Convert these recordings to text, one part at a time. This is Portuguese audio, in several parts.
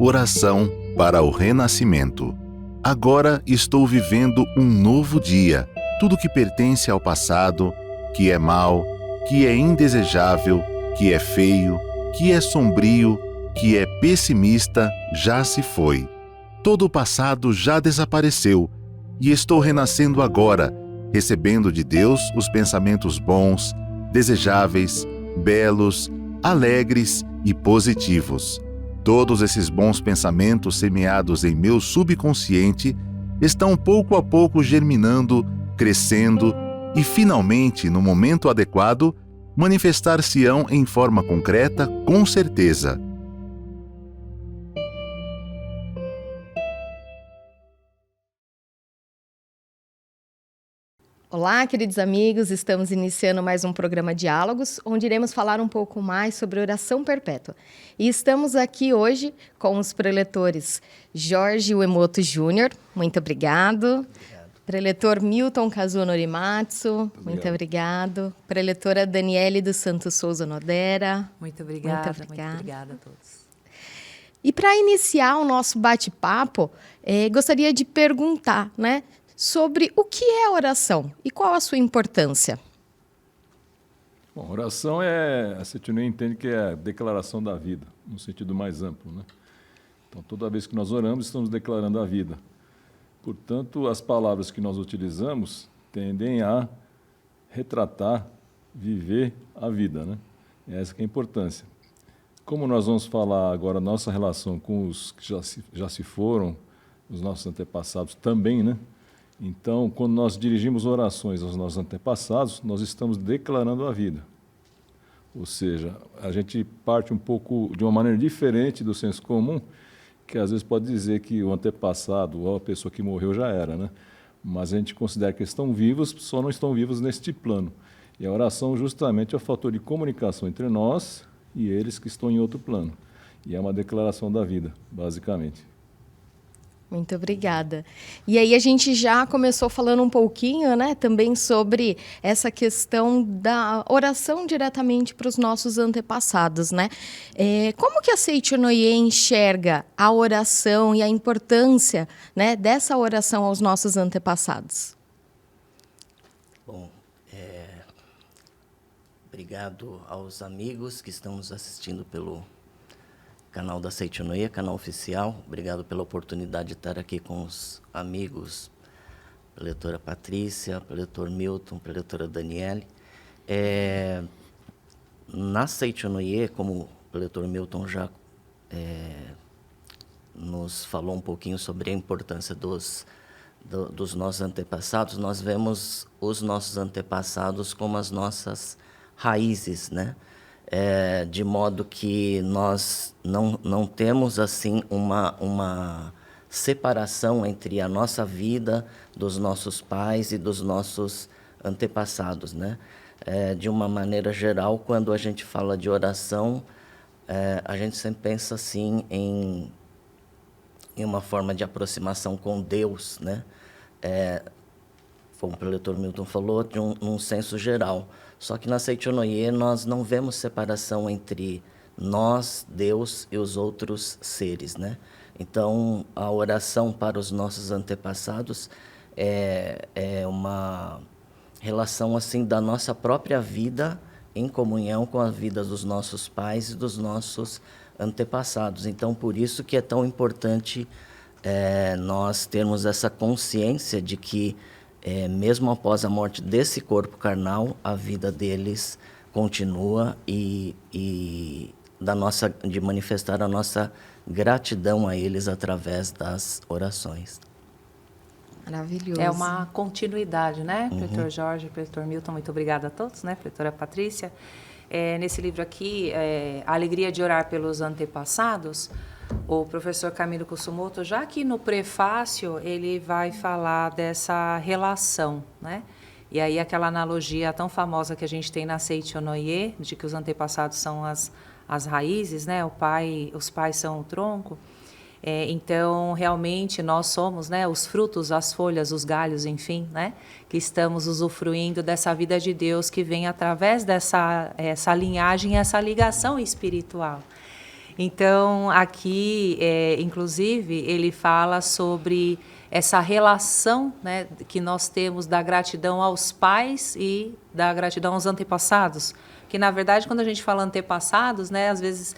Oração para o renascimento. Agora estou vivendo um novo dia. Tudo que pertence ao passado, que é mau, que é indesejável, que é feio, que é sombrio, que é pessimista, já se foi. Todo o passado já desapareceu e estou renascendo agora, recebendo de Deus os pensamentos bons, desejáveis, belos, alegres e positivos. Todos esses bons pensamentos semeados em meu subconsciente estão pouco a pouco germinando, crescendo e, finalmente, no momento adequado, manifestar-se-ão em forma concreta, com certeza. Olá, queridos amigos, estamos iniciando mais um programa Diálogos, onde iremos falar um pouco mais sobre oração perpétua. E estamos aqui hoje com os preletores Jorge Uemoto Júnior, muito obrigado. Preletor Milton Kazuo Norimatsu, muito obrigado. Preletora Daniele dos Santos Souza Nodera. Muito obrigada a todos. E para iniciar o nosso bate-papo, gostaria de perguntar, sobre o que é oração e qual a sua importância. Bom, oração a Seito-no-ie entende que é a declaração da vida, no sentido mais amplo, né? Então, toda vez que nós oramos, estamos declarando a vida. Portanto, as palavras que nós utilizamos tendem a retratar, viver a vida, né? Essa que é a importância. Como nós vamos falar agora nossa relação com os que já se foram, os nossos antepassados também, né? Então, quando nós dirigimos orações aos nossos antepassados, nós estamos declarando a vida. Ou seja, a gente parte um pouco de uma maneira diferente do senso comum, que às vezes pode dizer que o antepassado ou a pessoa que morreu já era, né? Mas a gente considera que estão vivos, só não estão vivos neste plano. E a oração justamente é o fator de comunicação entre nós e eles que estão em outro plano. E é uma declaração da vida, basicamente. Muito obrigada. E aí a gente já começou falando um pouquinho, também sobre essa questão da oração diretamente para os nossos antepassados, né? Como que a Seito-no-ie enxerga a oração e a importância, dessa oração aos nossos antepassados? Bom, obrigado aos amigos que estão nos assistindo pelo canal da Seito-no-ie, canal oficial. Obrigado pela oportunidade de estar aqui com os amigos, preletora Patrícia, preletor Milton, preletora Daniele. Na Seito-no-ie, como o preletor Milton já nos falou um pouquinho sobre a importância dos nossos antepassados, nós vemos os nossos antepassados como as nossas raízes, né? De modo que nós não temos assim uma separação entre a nossa vida, dos nossos pais e dos nossos antepassados, né? De uma maneira geral, quando a gente fala de oração, a gente sempre pensa assim em uma forma de aproximação com Deus, né? Como o preletor Milton falou, de um senso geral. Só que na Seito-no-ie nós não vemos separação entre nós, Deus e os outros seres, né? Então, a oração para os nossos antepassados é uma relação assim da nossa própria vida em comunhão com a vida dos nossos pais e dos nossos antepassados. Então, por isso que é tão importante nós termos essa consciência de que mesmo após a morte desse corpo carnal, a vida deles continua e de manifestar a nossa gratidão a eles através das orações. Maravilhoso. É uma continuidade, né? Preletor Jorge, preletor Milton, muito obrigada a todos, né? Preletora Patrícia. Nesse livro aqui, A Alegria de Orar pelos Antepassados, o professor Camilo Kusumoto, já que no prefácio ele vai falar dessa relação, né? E aí aquela analogia tão famosa que a gente tem na Seito-no-ie, de que os antepassados são as raízes, né? Os pais são o tronco. Então, realmente, nós somos, né, os frutos, as folhas, os galhos, enfim, né? Que estamos usufruindo dessa vida de Deus que vem através dessa linhagem, essa ligação espiritual. Então, aqui, inclusive, ele fala sobre essa relação, né, que nós temos da gratidão aos pais e da gratidão aos antepassados. Que, na verdade, quando a gente fala antepassados, né, às vezes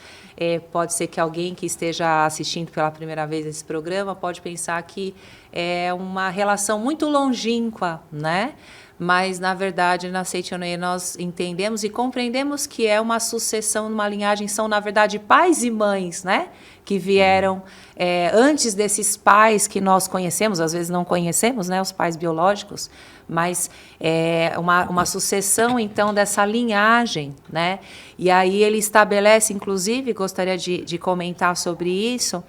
pode ser que alguém que esteja assistindo pela primeira vez esse programa pode pensar que é uma relação muito longínqua, né? Mas, na verdade, na Seichonoye nós entendemos e compreendemos que é uma sucessão, uma linhagem, são, na verdade, pais e mães, né? Que vieram antes desses pais que nós conhecemos, às vezes não conhecemos, né? Os pais biológicos, mas é uma sucessão, então, dessa linhagem, né? E aí ele estabelece, inclusive, gostaria de comentar sobre isso,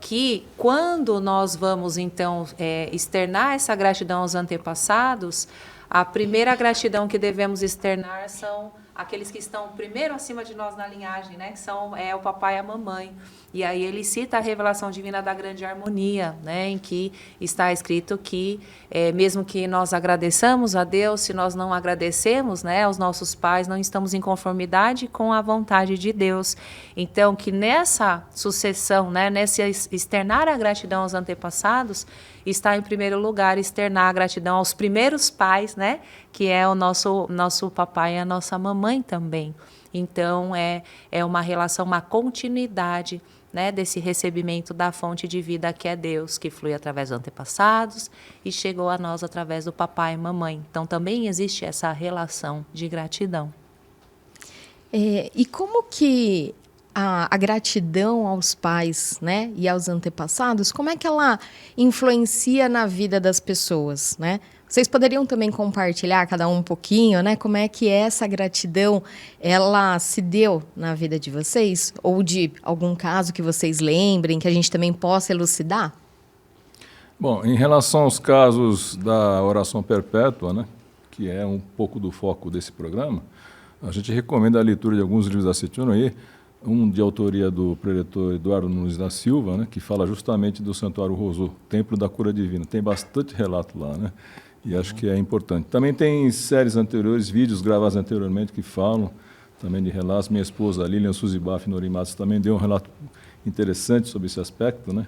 que quando nós vamos, então, externar essa gratidão aos antepassados, a primeira gratidão que devemos externar são aqueles que estão primeiro acima de nós na linhagem, né? Que são o papai e a mamãe. E aí ele cita a revelação divina da grande harmonia, né? Em que está escrito que, mesmo que nós agradeçamos a Deus, se nós não agradecemos, né, aos nossos pais, não estamos em conformidade com a vontade de Deus. Então, que nessa sucessão, né, nesse externar a gratidão aos antepassados, está em primeiro lugar externar a gratidão aos primeiros pais, né, que é o nosso papai e a nossa mamãe também. Então, é uma relação, uma continuidade, né, desse recebimento da fonte de vida que é Deus, que flui através dos antepassados e chegou a nós através do papai e mamãe. Então, também existe essa relação de gratidão. E como que a gratidão aos pais, né, e aos antepassados, como é que ela influencia na vida das pessoas, né? Vocês poderiam também compartilhar, cada um pouquinho, né? Como é que essa gratidão, ela se deu na vida de vocês? Ou de algum caso que vocês lembrem, que a gente também possa elucidar? Bom, em relação aos casos da oração perpétua, né, que é um pouco do foco desse programa, a gente recomenda a leitura de alguns livros da Seichonoye, um de autoria do preletor Eduardo Nunes da Silva, né, que fala justamente do Santuário Rosô, Templo da Cura Divina. Tem bastante relato lá, né? E acho que é importante. Também tem séries anteriores, vídeos gravados anteriormente que falam também de relatos. Minha esposa, Lilian Suzy Baf Norimatsu, também deu um relato interessante sobre esse aspecto, né?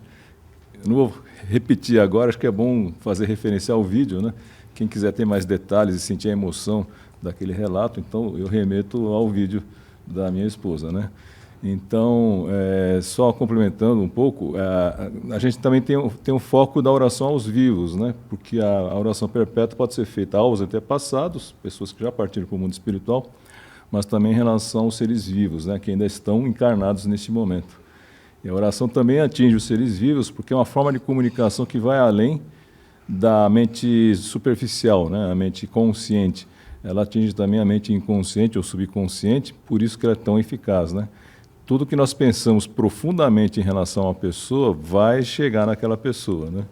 Eu não vou repetir agora, acho que é bom fazer referência ao vídeo, né? Quem quiser ter mais detalhes e sentir a emoção daquele relato, então eu remeto ao vídeo da minha esposa, né? Então, só complementando um pouco, a gente também tem um foco da oração aos vivos, né? Porque a oração perpétua pode ser feita aos antepassados, pessoas que já partiram para o mundo espiritual, mas também em relação aos seres vivos, né? Que ainda estão encarnados neste momento. E a oração também atinge os seres vivos, porque é uma forma de comunicação que vai além da mente superficial, né? A mente consciente. Ela atinge também a mente inconsciente ou subconsciente, por isso que ela é tão eficaz, né? Tudo que nós pensamos profundamente em relação à pessoa vai chegar naquela pessoa, né?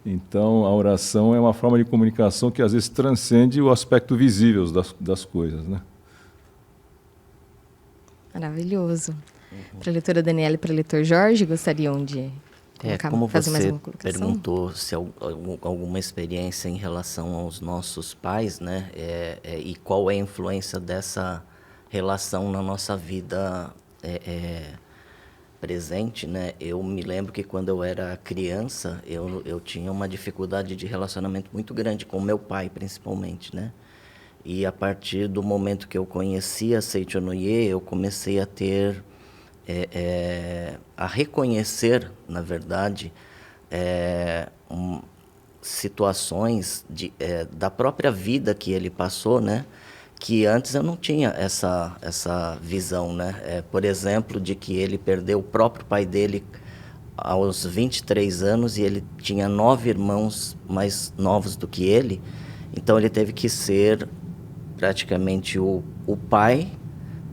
Então, a oração é uma forma de comunicação que às vezes transcende o aspecto visível das coisas, né? Maravilhoso. Preletora Daniela e preletor Jorge, gostariam de fazer mais uma colocação? Perguntou se alguma experiência em relação aos nossos pais, né? E qual é a influência dessa relação na nossa vida presente, né? Eu me lembro que quando eu era criança, eu tinha uma dificuldade de relacionamento muito grande com meu pai, principalmente, né? E a partir do momento que eu conheci a Seichonoye, eu comecei a ter, a reconhecer, na verdade, situações da própria vida que ele passou, né? Que antes eu não tinha essa visão, né? Por exemplo, de que ele perdeu o próprio pai dele aos 23 anos e ele tinha 9 irmãos mais novos do que ele. Então, ele teve que ser praticamente o pai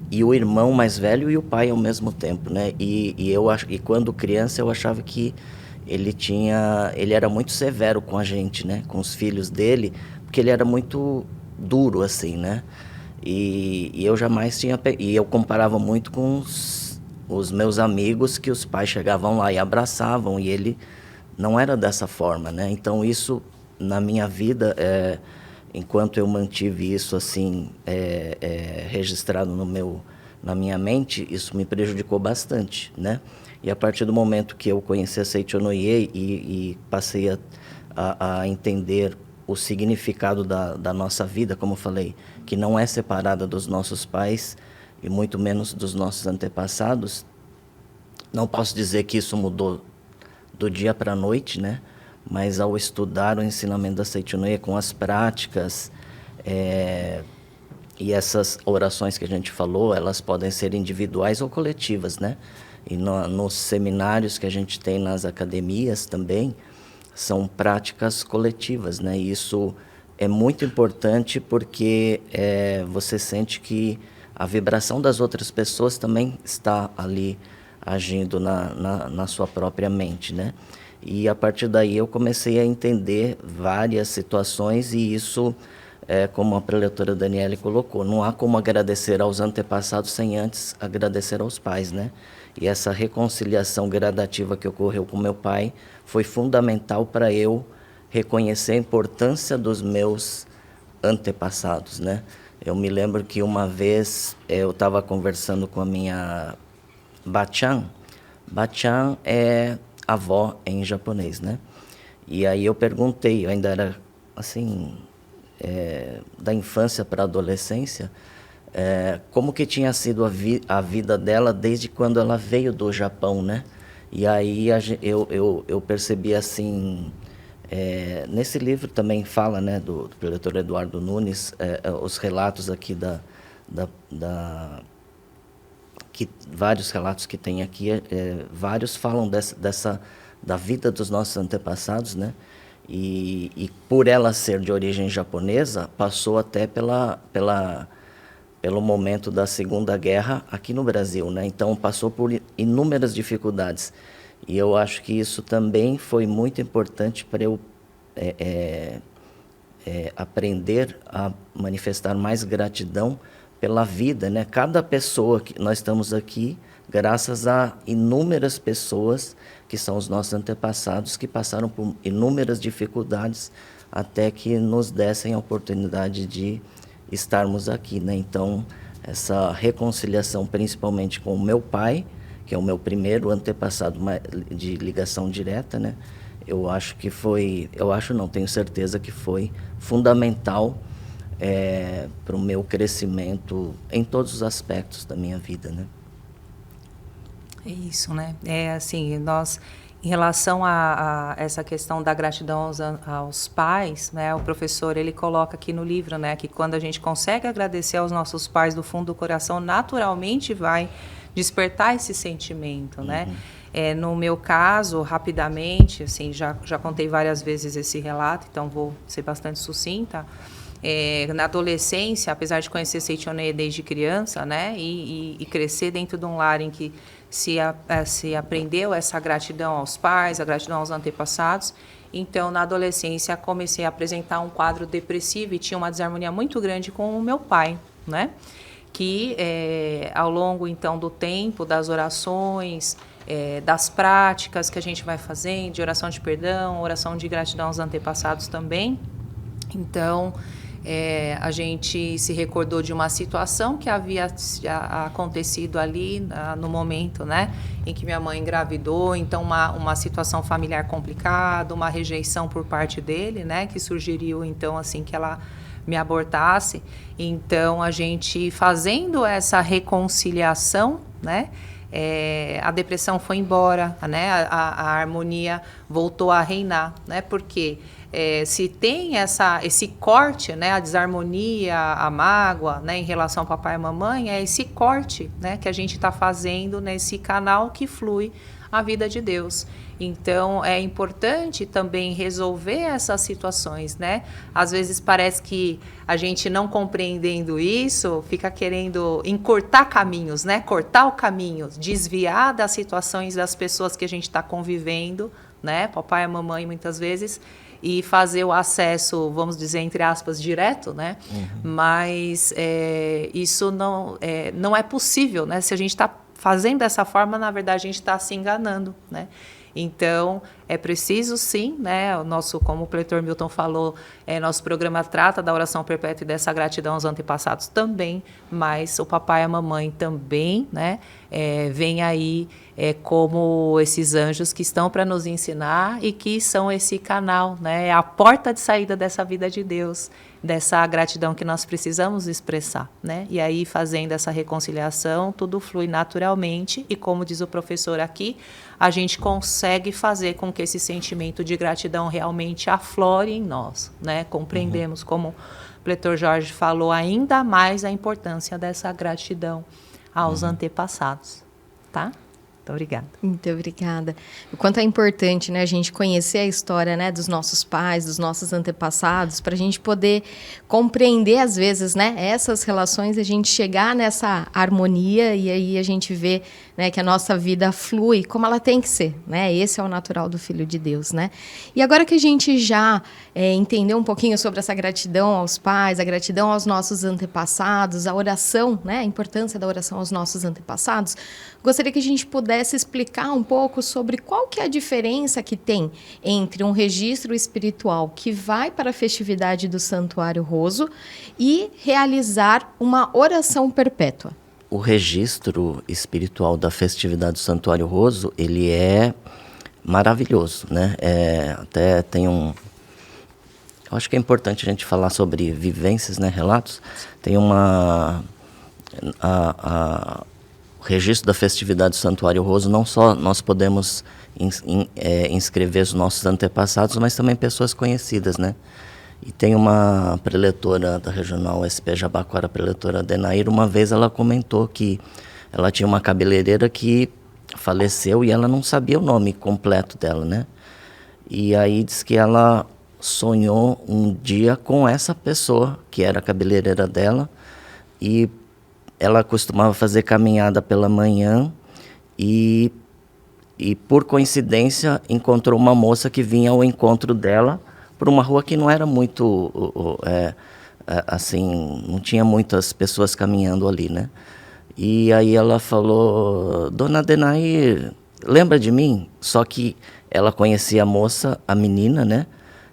e o irmão mais velho e o pai ao mesmo tempo, né? E quando criança eu achava que ele era muito severo com a gente, né? Com os filhos dele, porque ele era muito duro, assim, né? E eu jamais tinha... E eu comparava muito com os meus amigos, que os pais chegavam lá e abraçavam, e ele não era dessa forma, né? Então, isso, na minha vida, enquanto eu mantive isso, assim, registrado na minha mente, isso me prejudicou bastante, né? E a partir do momento que eu conheci a Seichonoye e passei a entender o significado da nossa vida, como eu falei, que não é separada dos nossos pais e muito menos dos nossos antepassados, não posso dizer que isso mudou do dia para a noite, né? Mas ao estudar o ensinamento da Seichonoye com as práticas, e essas orações que a gente falou, elas podem ser individuais ou coletivas, né? E nos seminários que a gente tem nas academias também, são práticas coletivas, né? E isso é muito importante porque você sente que a vibração das outras pessoas também está ali agindo na sua própria mente, né? E a partir daí eu comecei a entender várias situações e isso, como a preletora Daniele colocou, não há como agradecer aos antepassados sem antes agradecer aos pais, né? E essa reconciliação gradativa que ocorreu com meu pai foi fundamental para eu reconhecer a importância dos meus antepassados, né? Eu me lembro que uma vez eu estava conversando com a minha Bachan. Bachan é avó em japonês, né? E aí eu perguntei, eu ainda era assim, da infância para a adolescência, como que tinha sido a vida dela desde quando ela veio do Japão, né? E aí eu percebi assim, nesse livro também fala, né, do preletor Eduardo Nunes, os relatos aqui vários relatos que tem aqui, vários falam da vida dos nossos antepassados, né? E por ela ser de origem japonesa, passou até pelo momento da Segunda Guerra aqui no Brasil, né? Então passou por inúmeras dificuldades. E eu acho que isso também foi muito importante para eu aprender a manifestar mais gratidão pela vida, né? Cada pessoa que nós estamos aqui, graças a inúmeras pessoas que são os nossos antepassados que passaram por inúmeras dificuldades até que nos dessem a oportunidade de estarmos aqui, né? Então, essa reconciliação principalmente com o meu pai, que é o meu primeiro antepassado de ligação direta, né? Eu acho que foi, tenho certeza que foi fundamental para o meu crescimento em todos os aspectos da minha vida, né? É isso, né? Assim, nós, em relação a essa questão da gratidão aos pais, né? O professor, ele coloca aqui no livro, né? Que quando a gente consegue agradecer aos nossos pais do fundo do coração, naturalmente vai despertar esse sentimento, né? No meu caso, rapidamente, assim, já contei várias vezes esse relato, então vou ser bastante sucinta. Na adolescência, apesar de conhecer Seichonoye desde criança, né, e crescer dentro de um lar em que se aprendeu essa gratidão aos pais, a gratidão aos antepassados, então, na adolescência, comecei a apresentar um quadro depressivo e tinha uma desarmonia muito grande com o meu pai, né, que ao longo, então, do tempo, das orações, das práticas que a gente vai fazendo, de oração de perdão, oração de gratidão aos antepassados também, então, a gente se recordou de uma situação que havia acontecido ali no momento, né, em que minha mãe engravidou, então uma situação familiar complicada, uma rejeição por parte dele, né, que sugeriu então assim que ela me abortasse. Então a gente fazendo essa reconciliação, né, a depressão foi embora, né, a harmonia voltou a reinar, né, porque se tem esse corte, né, a desarmonia, a mágoa, né, em relação ao papai e mamãe, é esse corte, né, que a gente está fazendo nesse canal que flui a vida de Deus. Então, é importante também resolver essas situações, né? Às vezes parece que a gente não compreendendo isso, fica querendo encurtar caminhos, né? Cortar o caminho, desviar das situações das pessoas que a gente está convivendo, né? Papai e mamãe, muitas vezes, e fazer o acesso, vamos dizer, entre aspas, direto, né? Mas isso não é possível, né? Se a gente está fazendo dessa forma, na verdade, a gente está se enganando, né? Então, é preciso sim, né? O nosso, como o Pretor Milton falou, nosso programa trata da oração perpétua e dessa gratidão aos antepassados também, mas o papai e a mamãe também, né? Vem aí como esses anjos que estão para nos ensinar e que são esse canal, né? A porta de saída dessa vida de Deus, dessa gratidão que nós precisamos expressar, né? E aí, fazendo essa reconciliação, tudo flui naturalmente e, como diz o professor aqui, a gente consegue fazer com que esse sentimento de gratidão realmente aflore em nós, né? Compreendemos, como o Pretor Jorge falou, ainda mais a importância dessa gratidão aos antepassados, tá? Muito obrigada. Muito obrigada. O quanto é importante, né, a gente conhecer a história, né, dos nossos pais, dos nossos antepassados, para a gente poder compreender, às vezes, né, essas relações, a gente chegar nessa harmonia e aí a gente vê, né, que a nossa vida flui como ela tem que ser, né? Esse é o natural do Filho de Deus, né? E agora que a gente já entendeu um pouquinho sobre essa gratidão aos pais, a gratidão aos nossos antepassados, a oração, né, a importância da oração aos nossos antepassados, gostaria que a gente pudesse explicar um pouco sobre qual que é a diferença que tem entre um registro espiritual que vai para a festividade do Santuário Roso e realizar uma oração perpétua. O registro espiritual da festividade do Santuário Roso, ele é maravilhoso, né? Até tem eu acho que é importante a gente falar sobre vivências, né? Relatos. Tem o registro da festividade do Santuário Roso, não só nós podemos inscrever os nossos antepassados, mas também pessoas conhecidas, né? E tem uma preletora da Regional SP Jabaquara, a preletora Adenair, uma vez ela comentou que ela tinha uma cabeleireira que faleceu e ela não sabia o nome completo dela, né? E aí diz que ela sonhou um dia com essa pessoa, que era a cabeleireira dela, e ela costumava fazer caminhada pela manhã e por coincidência encontrou uma moça que vinha ao encontro dela por uma rua que não era muito, assim, não tinha muitas pessoas caminhando ali, né? E aí ela falou, Dona Adenair, lembra de mim? Só que ela conhecia a moça, a menina, né?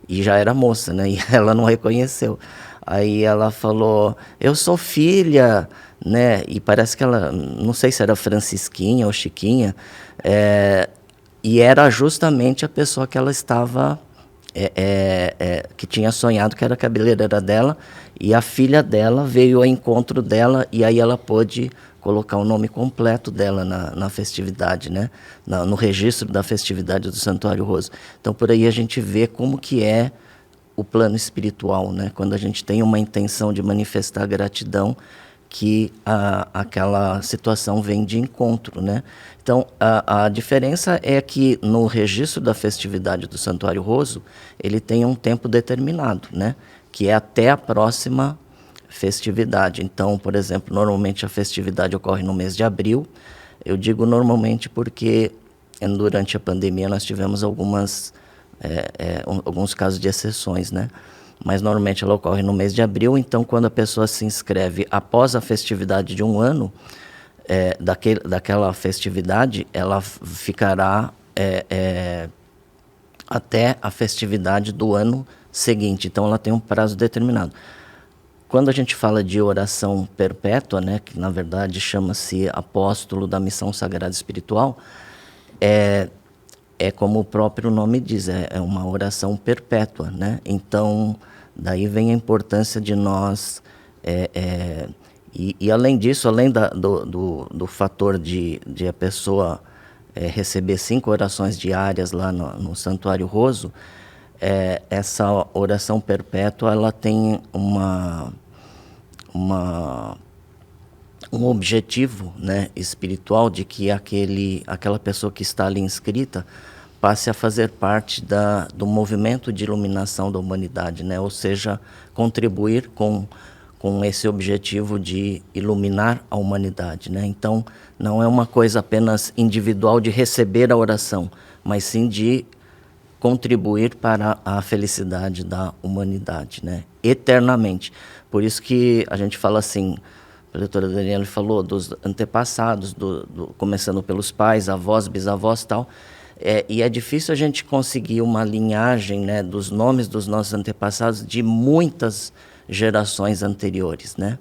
E já era moça, né? E ela não reconheceu. Aí ela falou, eu sou filha, né? E parece que ela, não sei se era Francisquinha ou Chiquinha, e era justamente a pessoa que ela estava, que tinha sonhado que era a cabeleireira dela, e a filha dela veio ao encontro dela, e aí ela pôde colocar o nome completo dela na festividade, né? No registro da festividade do Santuário Roso. Então, por aí a gente vê como que é o plano espiritual, né? Quando a gente tem uma intenção de manifestar gratidão, que aquela situação vem de encontro, né? Então, a diferença é que no registro da festividade do Santuário Roso, ele tem um tempo determinado, né? Que é até a próxima festividade. Então, por exemplo, normalmente a festividade ocorre no mês de abril. Eu digo normalmente porque durante a pandemia nós tivemos alguns casos de exceções, né? Mas normalmente ela ocorre no mês de abril, então quando a pessoa se inscreve após a festividade de um ano, daquela festividade, ela ficará até a festividade do ano seguinte, então ela tem um prazo determinado. Quando a gente fala de oração perpétua, né, que na verdade chama-se Apóstolo da Missão Sagrada Espiritual, é como o próprio nome diz, é uma oração perpétua, né? Então, daí vem a importância de nós, e além disso, além do fator de a pessoa receber 5 orações diárias lá no Santuário Roso, essa oração perpétua, ela tem um objetivo, né, espiritual, de que aquela pessoa que está ali inscrita passe a fazer parte do movimento de iluminação da humanidade, né? Ou seja, contribuir com esse objetivo de iluminar a humanidade, né? Então, não é uma coisa apenas individual de receber a oração, mas sim de contribuir para a felicidade da humanidade, né? Eternamente. Por isso que a gente fala assim, a doutora Daniela falou dos antepassados, começando pelos pais, avós, bisavós e tal, E é difícil a gente conseguir uma linhagem, né, dos nomes dos nossos antepassados de muitas gerações anteriores, né?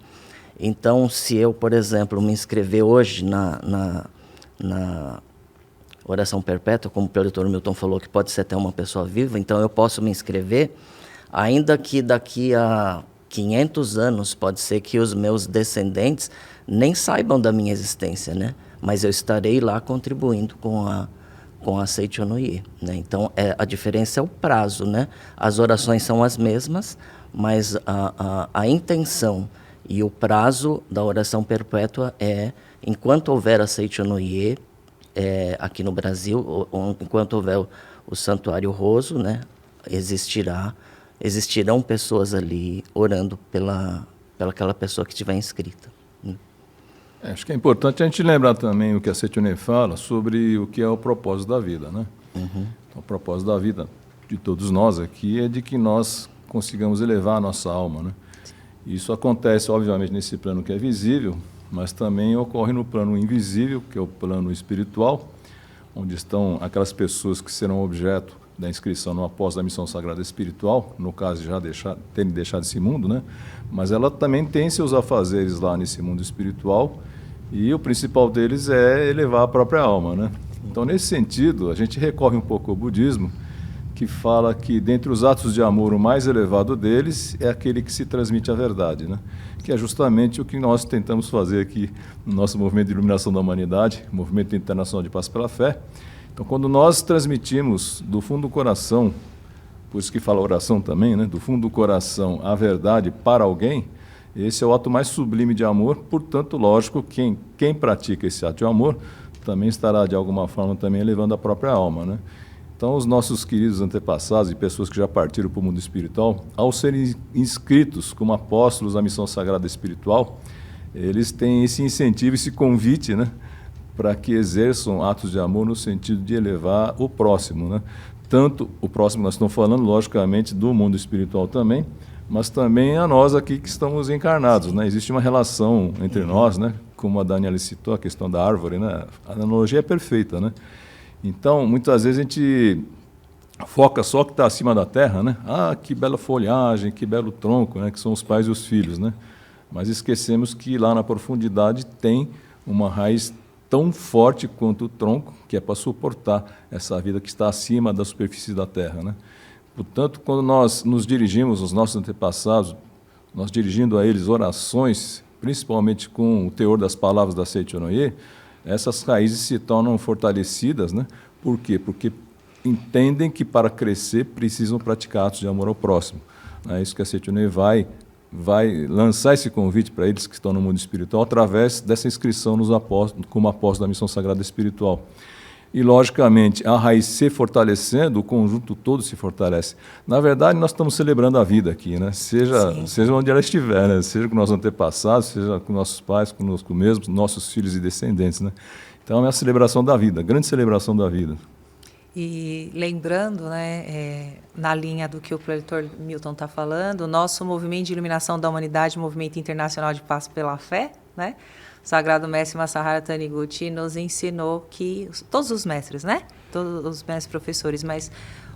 Então, se eu, por exemplo, me inscrever hoje na oração perpétua, como o preletor Milton falou, que pode ser até uma pessoa viva, então eu posso me inscrever, ainda que daqui a 500 anos pode ser que os meus descendentes nem saibam da minha existência, né? Mas eu estarei lá contribuindo com a Seichonoye, né? Então, a diferença é o prazo, né? As orações são as mesmas, mas a intenção e o prazo da oração perpétua enquanto houver a Seichonoye, aqui no Brasil, enquanto houver o Santuário Roso, né? Existirão pessoas ali orando pela aquela pessoa que estiver inscrita. Acho que é importante a gente lembrar também o que a Seichonoye fala sobre o que é o propósito da vida, né? Então, o propósito da vida de todos nós aqui é de que nós consigamos elevar a nossa alma, né? Isso acontece, obviamente, nesse plano que é visível, mas também ocorre no plano invisível, que é o plano espiritual, onde estão aquelas pessoas que serão objeto da inscrição no apóstolo da missão sagrada espiritual, no caso de já terem deixado esse mundo, né? Mas ela também tem seus afazeres lá nesse mundo espiritual, e o principal deles é elevar a própria alma, né? Então, nesse sentido, a gente recorre um pouco ao budismo, que fala que, dentre os atos de amor, o mais elevado deles é aquele que se transmite a verdade, né? Que é justamente o que nós tentamos fazer aqui no nosso movimento de iluminação da humanidade, Movimento Internacional de Paz pela Fé. Então, quando nós transmitimos do fundo do coração, por isso que fala oração também, né? Do fundo do coração a verdade para alguém, esse é o ato mais sublime de amor. Portanto, lógico, quem pratica esse ato de amor também estará, de alguma forma, também elevando a própria alma, né? Então, os nossos queridos antepassados e pessoas que já partiram para o mundo espiritual, ao serem inscritos como apóstolos da missão sagrada espiritual, eles têm esse incentivo, esse convite, né, para que exerçam atos de amor no sentido de elevar o próximo, né? Tanto o próximo, nós estamos falando, logicamente, do mundo espiritual também, mas também a nós aqui que estamos encarnados, né? Existe uma relação entre nós, né? Como a Daniela citou, a questão da árvore, né? A analogia é perfeita, né? Então, muitas vezes a gente foca só o que está acima da terra, né? Ah, que bela folhagem, que belo tronco, né? Que são os pais e os filhos, né? Mas esquecemos que lá na profundidade tem uma raiz tão forte quanto o tronco, que é para suportar essa vida que está acima da superfície da terra, né? Portanto, quando nós nos dirigimos aos nossos antepassados, nós dirigindo a eles orações, principalmente com o teor das palavras da Seichonoye, essas raízes se tornam fortalecidas, né? Por quê? Porque entendem que para crescer precisam praticar atos de amor ao próximo. É isso que a Seichonoye vai lançar esse convite para eles que estão no mundo espiritual através dessa inscrição nos apóstolos, como apóstolos da missão sagrada espiritual. E, logicamente, a raiz se fortalecendo, o conjunto todo se fortalece. Na verdade, nós estamos celebrando a vida aqui, né? Seja onde ela estiver, né? Seja com nossos antepassados, seja com nossos pais, conosco mesmos, nossos filhos e descendentes, né? Então, é uma celebração da vida, grande celebração da vida. E lembrando, né, na linha do que o preletor Milton está falando, o nosso movimento de iluminação da humanidade, Movimento Internacional de Paz pela Fé, né? O Sagrado Mestre Masaharu Taniguchi nos ensinou que, todos os mestres, né? Todos os mestres professores, mas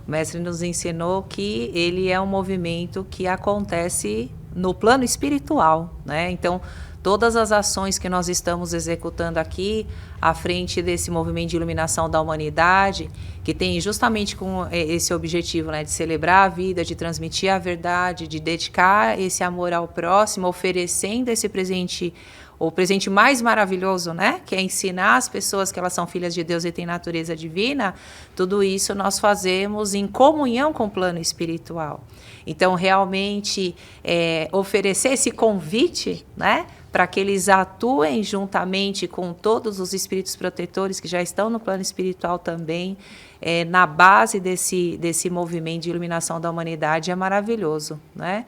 o mestre nos ensinou que ele é um movimento que acontece no plano espiritual, né? Então, todas as ações que nós estamos executando aqui, à frente desse movimento de iluminação da humanidade, que tem justamente com esse objetivo, né, de celebrar a vida, de transmitir a verdade, de dedicar esse amor ao próximo, oferecendo esse presente, o presente mais maravilhoso, né, que é ensinar as pessoas que elas são filhas de Deus e têm natureza divina. Tudo isso nós fazemos em comunhão com o plano espiritual. Então, realmente, oferecer esse convite, né, para que eles atuem juntamente com todos os espíritos protetores que já estão no plano espiritual também, na base desse movimento de iluminação da humanidade, é maravilhoso, né?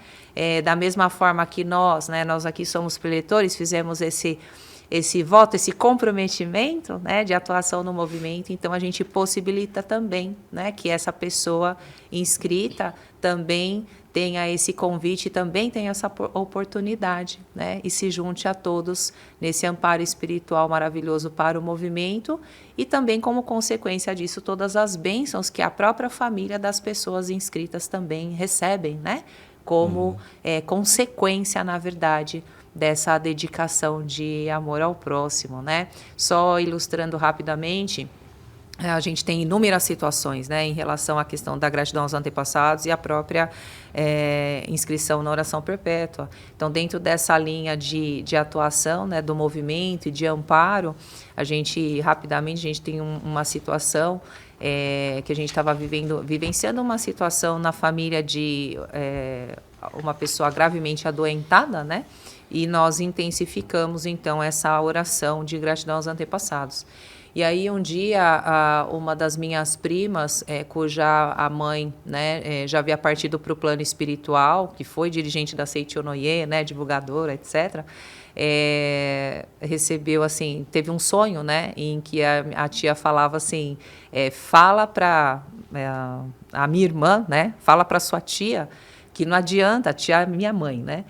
Da mesma forma que nós aqui somos preletores, fizemos esse voto, esse comprometimento, né, de atuação no movimento, então a gente possibilita também, né, que essa pessoa inscrita também tenha esse convite e também tenha essa oportunidade, né? E se junte a todos nesse amparo espiritual maravilhoso para o movimento e também, como consequência disso, todas as bênçãos que a própria família das pessoas inscritas também recebem, né? Como consequência, na verdade, dessa dedicação de amor ao próximo, né? Só ilustrando rapidamente, a gente tem inúmeras situações, né, em relação à questão da gratidão aos antepassados e a própria inscrição na oração perpétua. Então, dentro dessa linha de atuação, né, do movimento e de amparo, a gente tem uma situação que a gente estava vivenciando uma situação na família de uma pessoa gravemente adoentada, né? E nós intensificamos, então, essa oração de gratidão aos antepassados. E aí, um dia, uma das minhas primas, cuja a mãe, né, já havia partido para o plano espiritual, que foi dirigente da Seichonoye, né, divulgadora, etc., recebeu, assim, teve um sonho, né, em que a tia falava assim, fala para a minha irmã, né, fala para sua tia, que não adianta, a tia é minha mãe, né?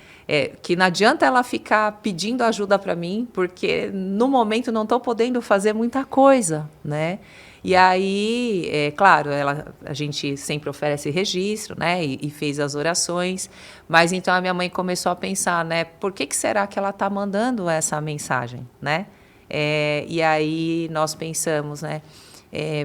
Que não adianta ela ficar pedindo ajuda para mim, porque no momento não estou podendo fazer muita coisa, né? E aí, claro, a gente sempre oferece registro, né? E fez as orações, mas então a minha mãe começou a pensar, né? Por que será que ela está mandando essa mensagem, né? E aí nós pensamos, né?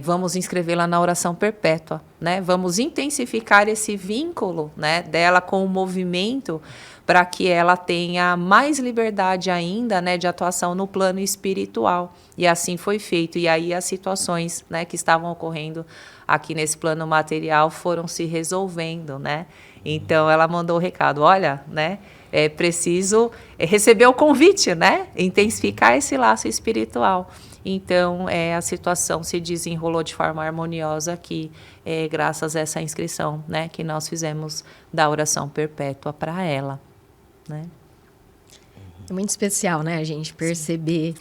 Vamos inscrevê-la na oração perpétua, né? Vamos intensificar esse vínculo, né, dela com o movimento para que ela tenha mais liberdade ainda, né, de atuação no plano espiritual. E assim foi feito. E aí as situações, né, que estavam ocorrendo aqui nesse plano material foram se resolvendo, né? Então ela mandou o recado, olha, né? Preciso receber o convite, né? Intensificar esse laço espiritual. Então, a situação se desenrolou de forma harmoniosa aqui, graças a essa inscrição, né, que nós fizemos da oração perpétua para ela, né? É muito especial, né, a gente perceber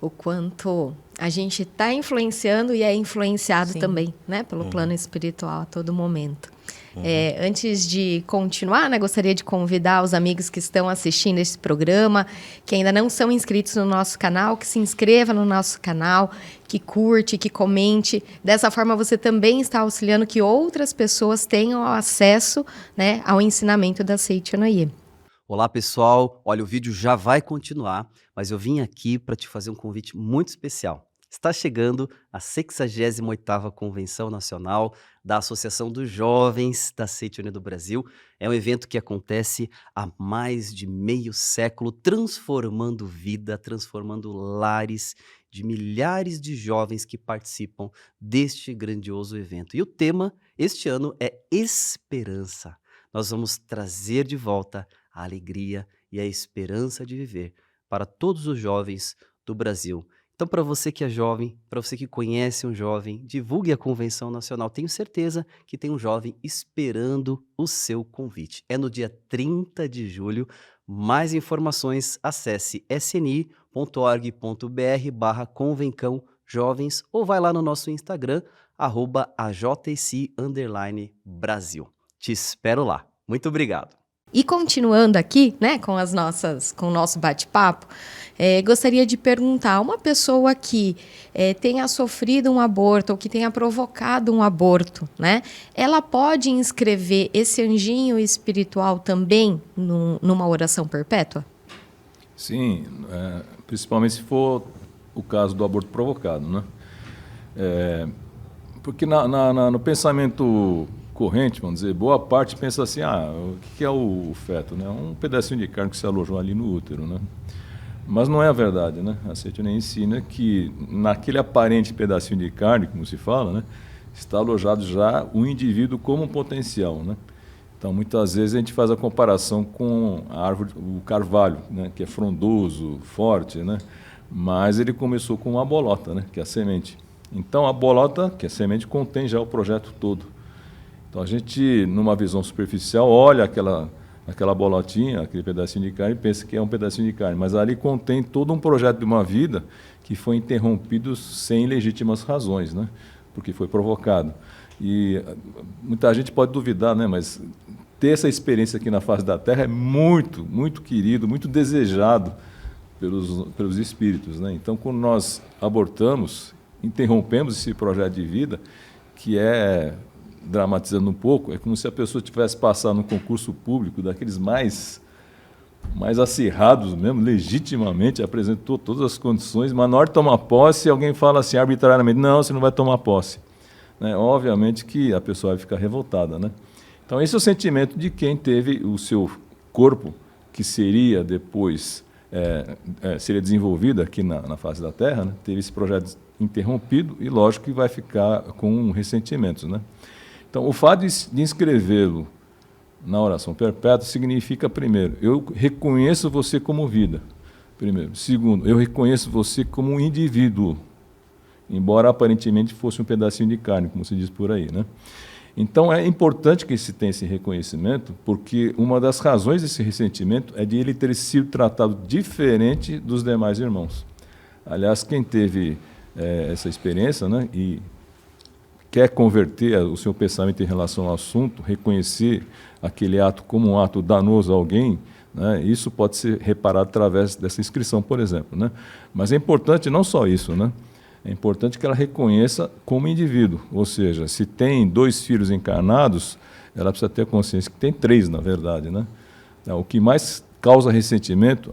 o quanto a gente está influenciando e é influenciado também, né, pelo plano espiritual a todo momento. Antes de continuar, né, gostaria de convidar os amigos que estão assistindo esse programa, que ainda não são inscritos no nosso canal, que se inscreva no nosso canal, que curte, que comente. Dessa forma, você também está auxiliando que outras pessoas tenham acesso, né, ao ensinamento da Seichonoye. Olá, pessoal. Olha, o vídeo já vai continuar, mas eu vim aqui para te fazer um convite muito especial. Está chegando a 68ª Convenção Nacional da Associação dos Jovens da Seichonoye do Brasil. É um evento que acontece há mais de meio século, transformando vida, transformando lares de milhares de jovens que participam deste grandioso evento. E o tema este ano é esperança. Nós vamos trazer de volta a alegria e a esperança de viver para todos os jovens do Brasil. Então, para você que é jovem, para você que conhece um jovem, divulgue a Convenção Nacional. Tenho certeza que tem um jovem esperando o seu convite. É no dia 30 de julho. Mais informações, acesse sni.org.br/convencão jovens ou vai lá no nosso Instagram, @ajc_Brasil. Te espero lá. Muito obrigado. E continuando aqui, né, com o nosso bate-papo, gostaria de perguntar, uma pessoa que tenha sofrido um aborto ou que tenha provocado um aborto, né, ela pode inscrever esse anjinho espiritual também numa oração perpétua? Sim, principalmente se for o caso do aborto provocado, né? Porque no pensamento corrente, vamos dizer, boa parte pensa assim, o que é o feto, né? Um pedacinho de carne que se alojou ali no útero, né? Mas não é a verdade, né? A Seichonoye ensina que naquele aparente pedacinho de carne, como se fala, né, está alojado já o indivíduo como um potencial, né? Então, muitas vezes a gente faz a comparação com a árvore, o carvalho, né, que é frondoso, forte, né? Mas ele começou com uma bolota, né, que é a semente. Então, a bolota, que é a semente, contém já o projeto todo. Então, a gente, numa visão superficial, olha aquela bolotinha, aquele pedacinho de carne, e pensa que é um pedacinho de carne. Mas ali contém todo um projeto de uma vida que foi interrompido sem legítimas razões, né? Porque foi provocado. E muita gente pode duvidar, né? Mas ter essa experiência aqui na face da Terra é muito, muito querido, muito desejado pelos espíritos, né? Então, quando nós abortamos, interrompemos esse projeto de vida, que é, dramatizando um pouco, é como se a pessoa tivesse passado num concurso público, daqueles mais acirrados mesmo, legitimamente, apresentou todas as condições, mas na hora de tomar posse, alguém fala assim, arbitrariamente, não, você não vai tomar posse. Né? Obviamente que a pessoa vai ficar revoltada, né? Então, esse é o sentimento de quem teve o seu corpo, que seria depois seria desenvolvido aqui na face da Terra, né? Teve esse projeto interrompido e, lógico, que vai ficar com ressentimentos, né? Então, o fato de inscrevê-lo na oração perpétua significa, primeiro, eu reconheço você como vida. Primeiro. Segundo, eu reconheço você como um indivíduo, embora aparentemente fosse um pedacinho de carne, como se diz por aí, né? Então, é importante que se tenha esse reconhecimento, porque uma das razões desse ressentimento é de ele ter sido tratado diferente dos demais irmãos. Aliás, quem teve essa experiência, né, e quer converter o seu pensamento em relação ao assunto, reconhecer aquele ato como um ato danoso a alguém, né, isso pode ser reparado através dessa inscrição, por exemplo, né? Mas é importante não só isso, né? É importante que ela reconheça como indivíduo, ou seja, se tem 2 filhos encarnados, ela precisa ter consciência que tem 3, na verdade, né? O que mais causa ressentimento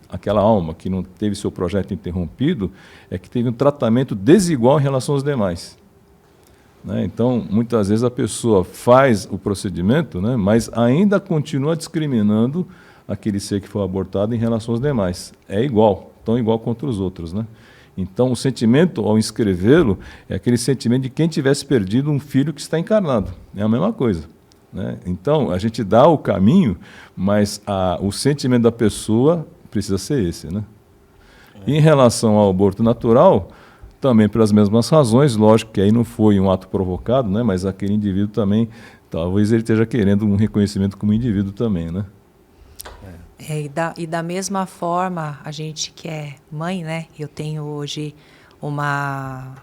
àquela alma que não teve seu projeto interrompido é que teve um tratamento desigual em relação aos demais. Né? Então, muitas vezes a pessoa faz o procedimento, né, mas ainda continua discriminando aquele ser que foi abortado em relação aos demais. É igual, tão igual contra os outros, né? Então, o sentimento, ao inscrevê-lo, é aquele sentimento de quem tivesse perdido um filho que está encarnado. É a mesma coisa. Né? Então, a gente dá o caminho, mas o sentimento da pessoa precisa ser esse. Né? E em relação ao aborto natural, também pelas mesmas razões, lógico que aí não foi um ato provocado, né? Mas aquele indivíduo também, talvez ele esteja querendo um reconhecimento como indivíduo também, né? E da mesma forma, a gente que é mãe, né? Eu tenho hoje uma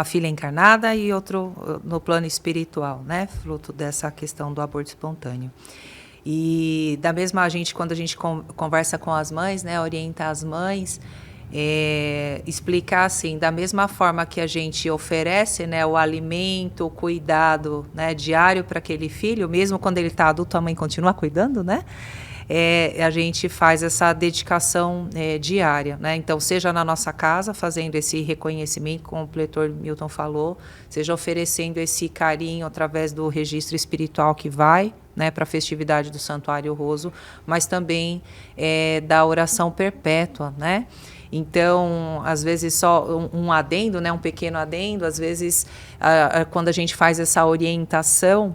filha encarnada e outro no plano espiritual, né? Fruto dessa questão do aborto espontâneo. E da mesma quando a gente conversa com as mães, né? Orienta as mães, explicar assim, da mesma forma que a gente oferece, né, o alimento, o cuidado, né, diário para aquele filho, mesmo quando ele está adulto, a mãe continua cuidando, né? A gente faz essa dedicação diária, né? Então, seja na nossa casa, fazendo esse reconhecimento, como o pletor Milton falou, seja oferecendo esse carinho através do registro espiritual que vai, né, para a festividade do Santuário Roso, mas também da oração perpétua, né? Então, às vezes só um adendo, né, um pequeno adendo, às vezes quando a gente faz essa orientação,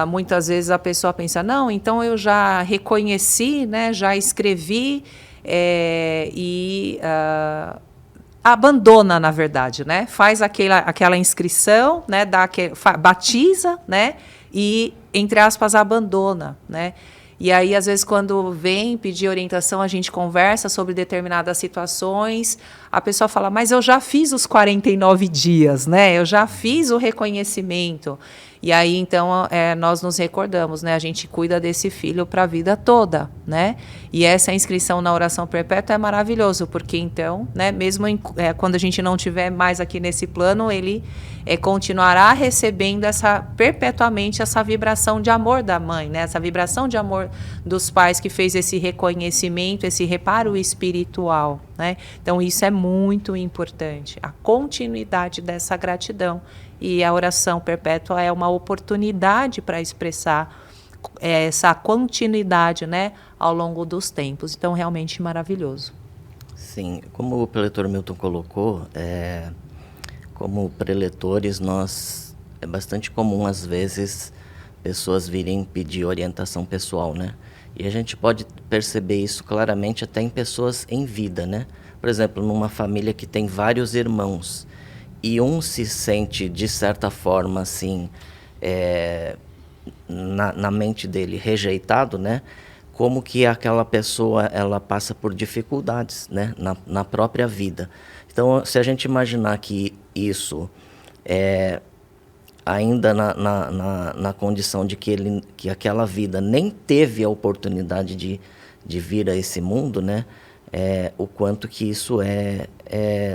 muitas vezes a pessoa pensa, não, então eu já reconheci, né, já escrevi e abandona, na verdade, né? Faz aquela inscrição, né, batiza, né, e, entre aspas, abandona, né? E aí, às vezes, quando vem pedir orientação, a gente conversa sobre determinadas situações, a pessoa fala, mas eu já fiz os 49 dias, né? Eu já fiz o reconhecimento. E aí, então, nós nos recordamos, né? A gente cuida desse filho para a vida toda, né? E essa inscrição na oração perpétua é maravilhoso, porque então, né, mesmo quando a gente não estiver mais aqui nesse plano, ele continuará recebendo perpetuamente essa vibração de amor da mãe, né? Essa vibração de amor dos pais que fez esse reconhecimento, esse reparo espiritual, né? Então, isso é muito importante, a continuidade dessa gratidão. E a oração perpétua é uma oportunidade para expressar essa continuidade, né, ao longo dos tempos. Então, realmente maravilhoso. Sim, como o preletor Milton colocou, como preletores, é bastante comum, às vezes, pessoas virem pedir orientação pessoal, né? E a gente pode perceber isso claramente até em pessoas em vida, né? Por exemplo, numa família que tem vários irmãos, e um se sente, de certa forma, assim, na mente dele, rejeitado, né? Como que aquela pessoa ela passa por dificuldades, né? Na própria vida. Então, se a gente imaginar que isso ainda na condição de que aquela vida nem teve a oportunidade de vir a esse mundo, né? O quanto que isso é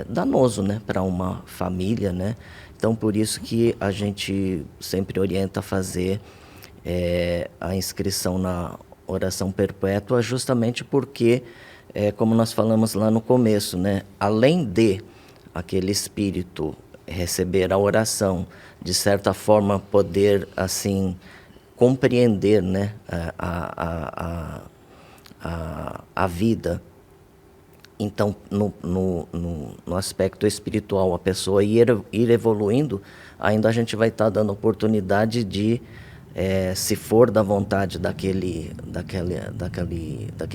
danoso, né, para uma família, né? Então, por isso que a gente sempre orienta a fazer a inscrição na oração perpétua, justamente porque, como nós falamos lá no começo, né, além de aquele espírito receber a oração, de certa forma poder, assim, compreender, né, a vida. Então, no aspecto espiritual, a pessoa ir evoluindo, ainda a gente vai estar dando oportunidade de, se for da vontade daquele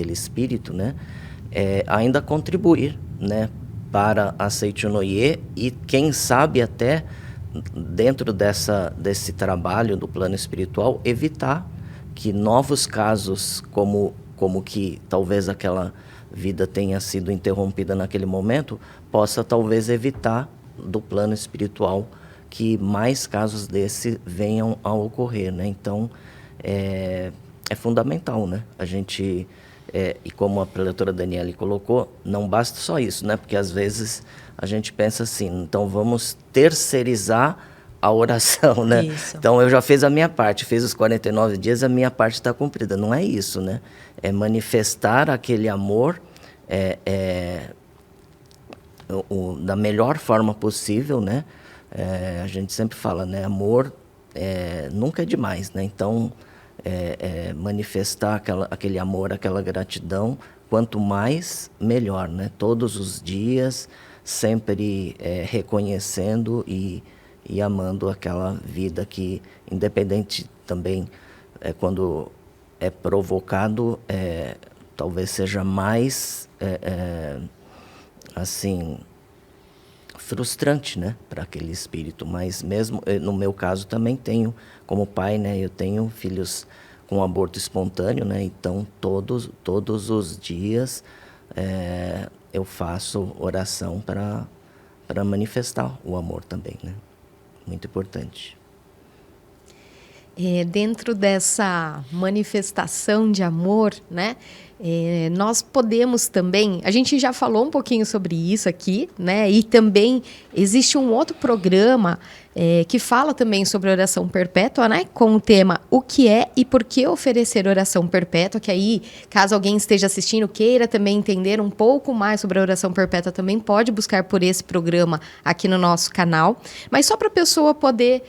espírito, né, ainda contribuir, né, para a Seichonoye e, quem sabe, até dentro desse trabalho do plano espiritual, evitar que novos casos, como que talvez aquela vida tenha sido interrompida naquele momento, possa talvez evitar do plano espiritual que mais casos desse venham a ocorrer, né? Então, é fundamental, né? A gente, e como a preletora Daniele colocou, não basta só isso, né? Porque às vezes a gente pensa assim, então vamos terceirizar a oração, né? Isso. Então, eu já fiz a minha parte, fiz os 49 dias, a minha parte está cumprida. Não é isso, né? É manifestar aquele amor da melhor forma possível, né? A gente sempre fala, né? Amor nunca é demais, né? Então, manifestar aquele amor, aquela gratidão, quanto mais, melhor, né? Todos os dias, sempre reconhecendo e amando aquela vida que, independente também, quando é provocado, talvez seja mais, assim, frustrante, né, para aquele espírito. Mas mesmo, no meu caso, também tenho, como pai, né, eu tenho filhos com aborto espontâneo, né, então todos os dias eu faço oração para manifestar o amor também, né. Muito importante. Dentro dessa manifestação de amor, né? Nós podemos também, a gente já falou um pouquinho sobre isso aqui, né? E também existe um outro programa que fala também sobre oração perpétua, né? Com o tema O que é e por que oferecer oração perpétua, que aí, caso alguém esteja assistindo, queira também entender um pouco mais sobre a oração perpétua, também pode buscar por esse programa aqui no nosso canal. Mas só para a pessoa poder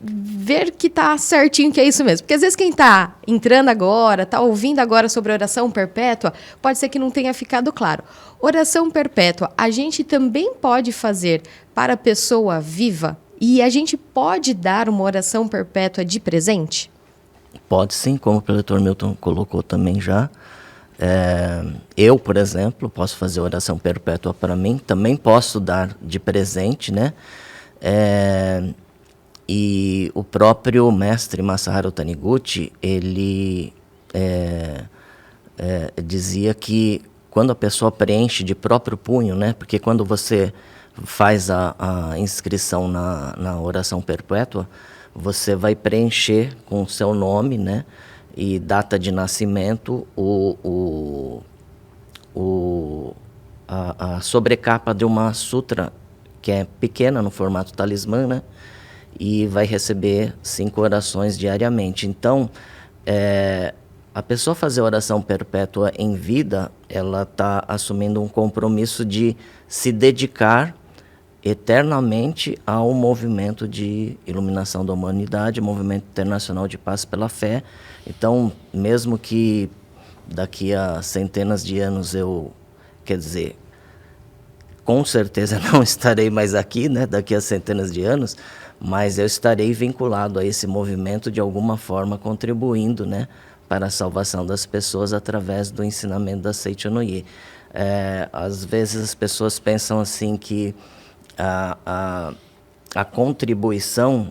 ver que tá certinho, que é isso mesmo. Porque às vezes quem tá entrando agora, tá ouvindo agora sobre oração perpétua, pode ser que não tenha ficado claro. Oração perpétua, a gente também pode fazer para a pessoa viva e a gente pode dar uma oração perpétua de presente? Pode sim, como o preletor Milton colocou também já. Eu, por exemplo, posso fazer oração perpétua para mim, também posso dar de presente, né? E o próprio mestre Masaharu Taniguchi, ele dizia que quando a pessoa preenche de próprio punho, né, porque quando você faz a inscrição na oração perpétua, você vai preencher com o seu nome, né, e data de nascimento, a sobrecapa de uma sutra que é pequena no formato talismã, né, e vai receber 5 orações diariamente. Então, a pessoa fazer oração perpétua em vida, ela está assumindo um compromisso de se dedicar eternamente ao movimento de iluminação da humanidade, movimento internacional de paz pela fé. Então, mesmo que daqui a centenas de anos com certeza não estarei mais aqui, né, daqui a centenas de anos, mas eu estarei vinculado a esse movimento de alguma forma, contribuindo, né, para a salvação das pessoas através do ensinamento da Seichonoye. Às vezes as pessoas pensam assim que a contribuição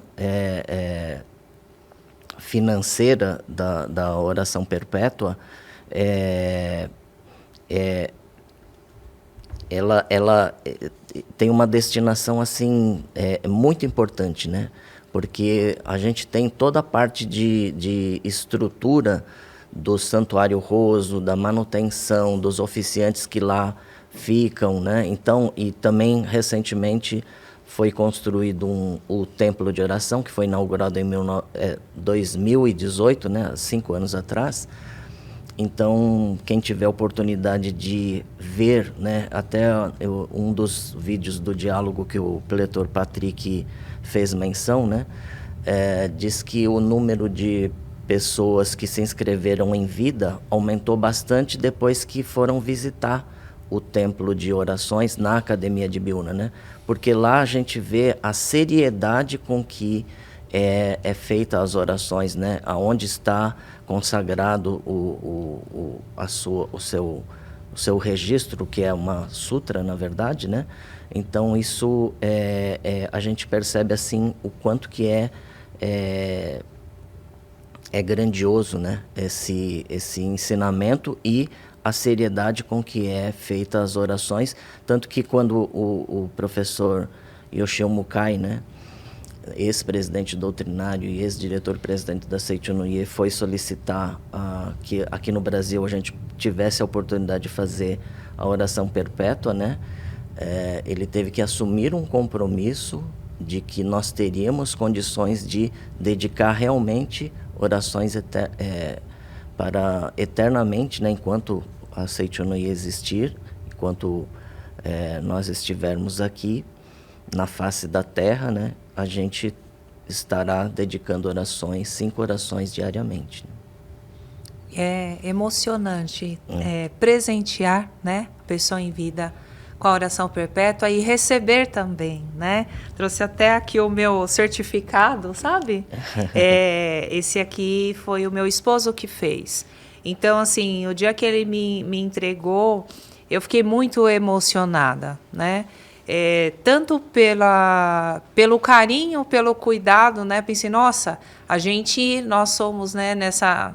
financeira da oração perpétua ela tem uma destinação assim muito importante, né? Porque a gente tem toda a parte de estrutura do Santuário Roso, da manutenção, dos oficiantes que lá ficam, né? Então, e também recentemente foi construído o Templo de Oração, que foi inaugurado em 2018, né? 5 anos atrás. Então, quem tiver oportunidade de ver, né? Até um dos vídeos do diálogo que o preletor Patrick fez menção, né? Diz que o número de pessoas que se inscreveram em vida aumentou bastante depois que foram visitar o Templo de Orações na Academia de Biúna, né? Porque lá a gente vê a seriedade com que é feita as orações, né? Aonde está consagrado o seu registro, que é uma sutra, na verdade, né? Então isso a gente percebe assim o quanto que é grandioso, né? Esse ensinamento e a seriedade com que é feita as orações, tanto que quando o professor Yoshio Mukai, né, ex-presidente doutrinário e ex-diretor-presidente da Seichono-ie, foi solicitar que aqui no Brasil a gente tivesse a oportunidade de fazer a oração perpétua, né, ele teve que assumir um compromisso de que nós teríamos condições de dedicar realmente orações para eternamente, né, enquanto a Seichono-ie existir, enquanto nós estivermos aqui na face da terra, né, a gente estará dedicando orações, 5 orações diariamente. É emocionante presentear, né, a pessoa em vida com a oração perpétua e receber também, né? Trouxe até aqui o meu certificado, sabe? Esse aqui foi o meu esposo que fez. Então, assim, o dia que ele me entregou, eu fiquei muito emocionada, né? Tanto pelo carinho, pelo cuidado, né? Pensei, nossa, nós somos, né,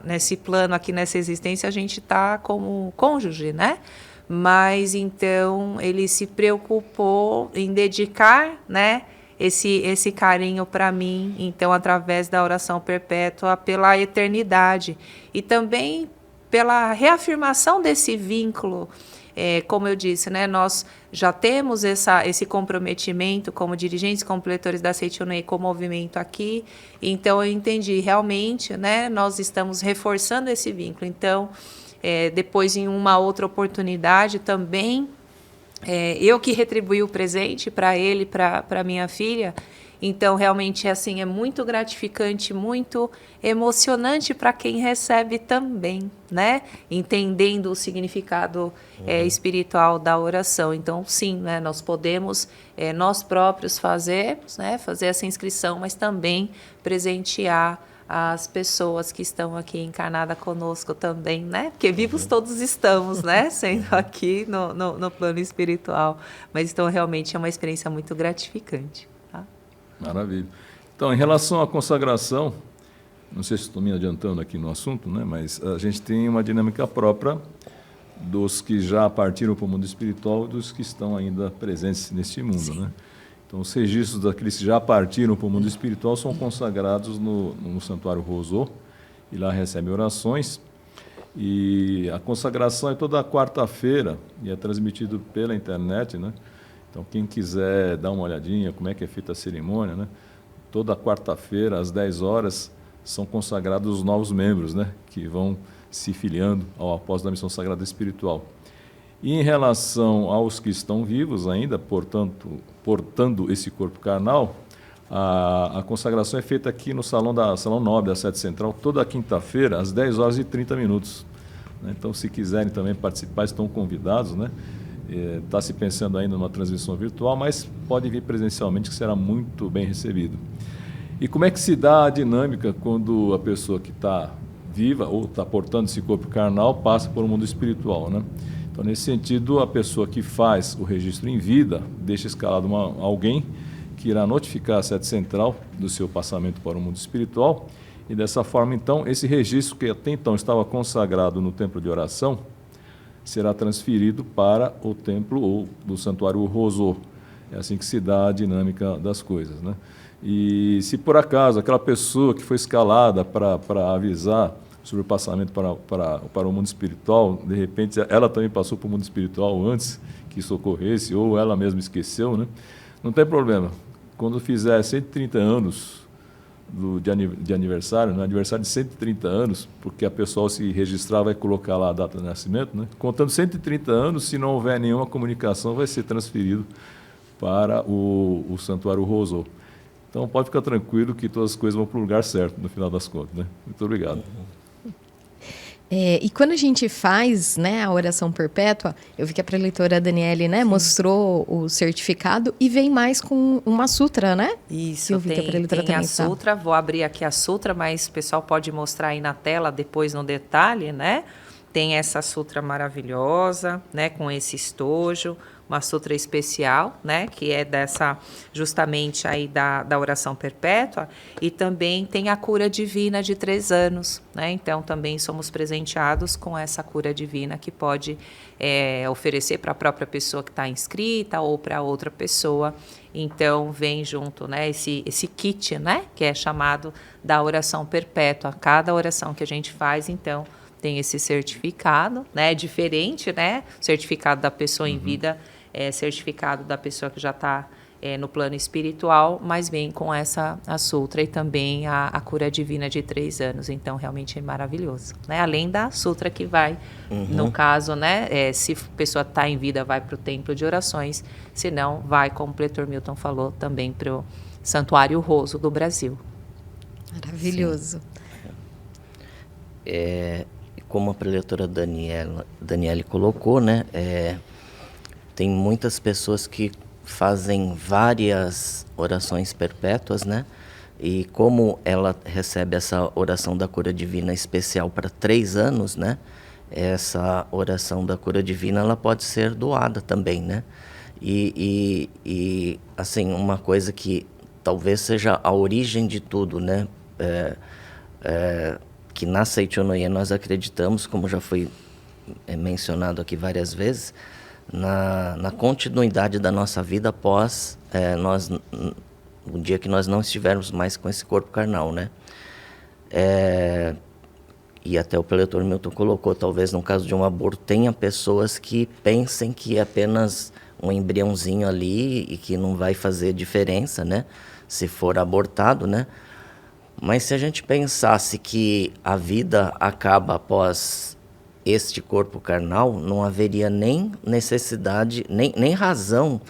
nesse plano aqui, nessa existência, a gente está como cônjuge, né? Mas então ele se preocupou em dedicar, né, esse carinho para mim, então através da oração perpétua pela eternidade e também pela reafirmação desse vínculo. Como eu disse, né, nós já temos esse comprometimento como dirigentes, como preletores da Seichono-ie, com o movimento aqui. Então eu entendi realmente, né, nós estamos reforçando esse vínculo. Então depois, em uma outra oportunidade também, eu que retribuí o presente para ele, para minha filha. Então, realmente, assim, é muito gratificante, muito emocionante para quem recebe também, né? Entendendo o significado espiritual da oração. Então, sim, né, nós podemos, nós próprios fazer essa inscrição, mas também presentear as pessoas que estão aqui encarnadas conosco também, né? Porque vivos todos estamos, né? Sendo aqui no plano espiritual. Mas então realmente é uma experiência muito gratificante. Tá? Maravilha. Então, em relação à consagração, não sei se estou me adiantando aqui no assunto, né? Mas a gente tem uma dinâmica própria dos que já partiram para o mundo espiritual e dos que estão ainda presentes neste mundo, sim, né? Então, os registros daqueles que já partiram para o mundo espiritual são consagrados no Santuário Roso, e lá recebem orações. E a consagração é toda quarta-feira e é transmitido pela internet, né? Então, quem quiser dar uma olhadinha como é que é feita a cerimônia, né? Toda quarta-feira, às 10 horas, são consagrados os novos membros, né? Que vão se filiando ao apóstolo da missão sagrada espiritual. E em relação aos que estão vivos ainda, portando esse corpo carnal, a consagração é feita aqui no Salão Nobre da Sede Central, toda quinta-feira, às 10 horas e 30 minutos. Então, se quiserem também participar, estão convidados, né? Está se pensando ainda numa transmissão virtual, mas pode vir presencialmente, que será muito bem recebido. E como é que se dá a dinâmica quando a pessoa que está viva ou está portando esse corpo carnal passa por um mundo espiritual, né? Então, nesse sentido, a pessoa que faz o registro em vida deixa escalado alguém que irá notificar a sede central do seu passamento para o mundo espiritual e, dessa forma, então, esse registro que até então estava consagrado no templo de oração será transferido para o templo ou do Santuário Roso. É assim que se dá a dinâmica das coisas, né? E se por acaso aquela pessoa que foi escalada para avisar sobre o passamento para o mundo espiritual, de repente ela também passou para o mundo espiritual antes que isso ocorresse, ou ela mesma esqueceu, né? Não tem problema. Quando fizer 130 anos de aniversário, no aniversário de 130 anos, porque a pessoa se registrar vai colocar lá a data de nascimento, né? Contando 130 anos, se não houver nenhuma comunicação, vai ser transferido para o Santuário Roseau. Então pode ficar tranquilo que todas as coisas vão para o lugar certo, no final das contas, né? Muito obrigado. E quando a gente faz, né, a oração perpétua, eu vi que a preletora Daniele, né, mostrou o certificado e vem mais com uma sutra, né? Isso, eu vi que a preletora tem a também sabe. sutra, vou abrir aqui a sutra, mas o pessoal pode mostrar aí na tela, depois no detalhe, né? Tem essa sutra maravilhosa, né, com esse estojo, uma sutra especial, né, que é dessa, justamente aí da oração perpétua, e também tem a cura divina de 3 anos, né, então também somos presenteados com essa cura divina que pode oferecer para a própria pessoa que está inscrita ou para outra pessoa, então vem junto, né, esse kit, né, que é chamado da oração perpétua, cada oração que a gente faz, então, tem esse certificado, né, diferente, né, certificado da pessoa em vida, certificado da pessoa que já está no plano espiritual, mas vem com a sutra e também a cura divina de 3 anos, então realmente é maravilhoso, né, além da sutra que vai, no caso, né, se a pessoa está em vida, vai para o templo de orações, se não, vai, como o Pretor Milton falou, também para o Santuário Roseau do Brasil. Maravilhoso. Como a preletora Daniele colocou, né, tem muitas pessoas que fazem várias orações perpétuas, né, e como ela recebe essa oração da cura divina especial para 3 anos, né, essa oração da cura divina ela pode ser doada também, né, e assim, uma coisa que talvez seja a origem de tudo, né, que na Seichonoye nós acreditamos, como já foi mencionado aqui várias vezes, na continuidade da nossa vida após o dia que nós não estivermos mais com esse corpo carnal, né? E até o preletor Milton colocou, talvez no caso de um aborto, tenha pessoas que pensem que é apenas um embriãozinho ali e que não vai fazer diferença, né? Se for abortado, né? Mas se a gente pensasse que a vida acaba após este corpo carnal, não haveria nem necessidade, nem razão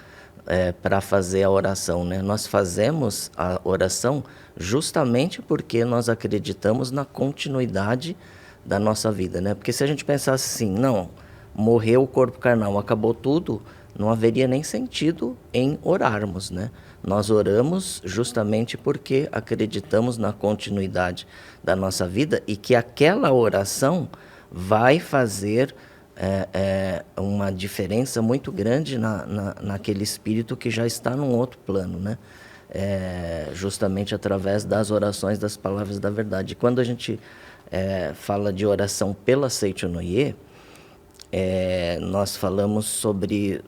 para fazer a oração, né? Nós fazemos a oração justamente porque nós acreditamos na continuidade da nossa vida, né? Porque se a gente pensasse assim, não, morreu o corpo carnal, acabou tudo, não haveria nem sentido em orarmos, né? Nós oramos justamente porque acreditamos na continuidade da nossa vida e que aquela oração vai fazer uma diferença muito grande naquele espírito que já está num outro plano, né? Justamente através das orações das palavras da verdade. Quando a gente fala de oração pela Seichonoye, nós falamos sobre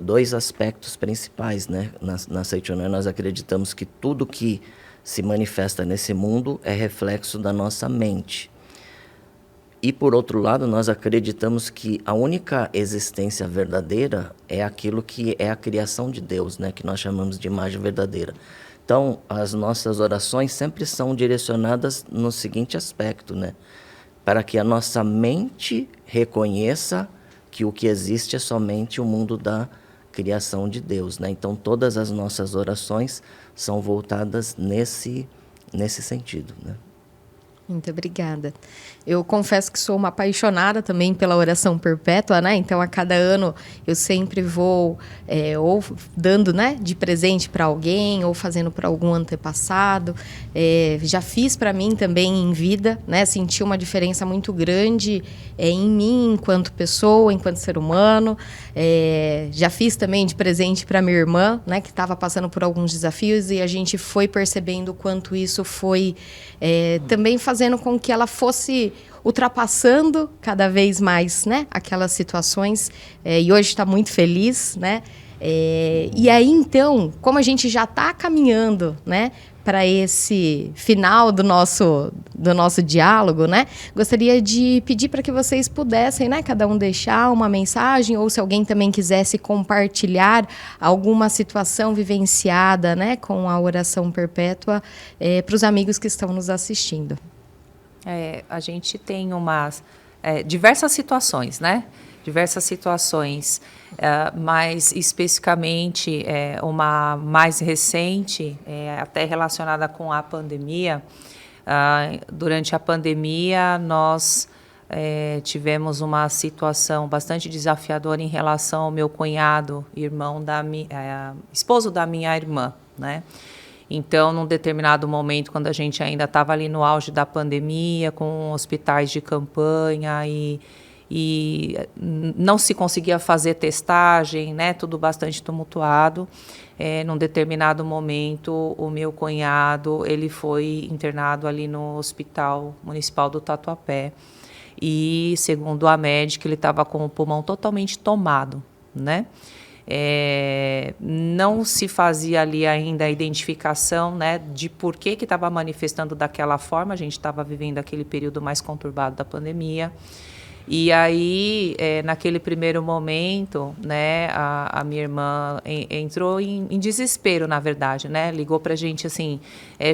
dois aspectos principais, né? Na Seichonoye nós acreditamos que tudo que se manifesta nesse mundo é reflexo da nossa mente. E, por outro lado, nós acreditamos que a única existência verdadeira é aquilo que é a criação de Deus, né? Que nós chamamos de imagem verdadeira. Então, as nossas orações sempre são direcionadas no seguinte aspecto, né? Para que a nossa mente reconheça que o que existe é somente o mundo da criação de Deus, né? Então, todas as nossas orações são voltadas nesse sentido, né? Muito obrigada. Eu confesso que sou uma apaixonada também pela oração perpétua, né? Então, a cada ano eu sempre vou ou dando, né, de presente para alguém ou fazendo para algum antepassado. Já fiz para mim também em vida, né? Senti uma diferença muito grande em mim enquanto pessoa, enquanto ser humano. Já fiz também de presente para minha irmã, né, que estava passando por alguns desafios e a gente foi percebendo o quanto isso foi também fazendo com que ela fosse ultrapassando cada vez mais, né, aquelas situações, e hoje está muito feliz, né, E aí, então, como a gente já está caminhando, né, para esse final do nosso diálogo, né? Gostaria de pedir para que vocês pudessem, né, cada um deixar uma mensagem, ou se alguém também quisesse compartilhar alguma situação vivenciada, né, com a oração perpétua, para os amigos que estão nos assistindo. A gente tem diversas situações, né? Diversas situações, mas especificamente uma mais recente, até relacionada com a pandemia. Durante a pandemia, nós tivemos uma situação bastante desafiadora em relação ao meu cunhado, esposo da minha irmã, né? Então, num determinado momento, quando a gente ainda estava ali no auge da pandemia, com hospitais de campanha e não se conseguia fazer testagem, né? Tudo bastante tumultuado. Num determinado momento, o meu cunhado ele foi internado ali no Hospital Municipal do Tatuapé. E, segundo a médica, ele estava com o pulmão totalmente tomado, né? Não se fazia ali ainda a identificação, né, de por que estava manifestando daquela forma. A gente estava vivendo aquele período mais conturbado da pandemia. E aí, naquele primeiro momento, né, a minha irmã entrou em desespero, na verdade, né? Ligou para a gente, assim,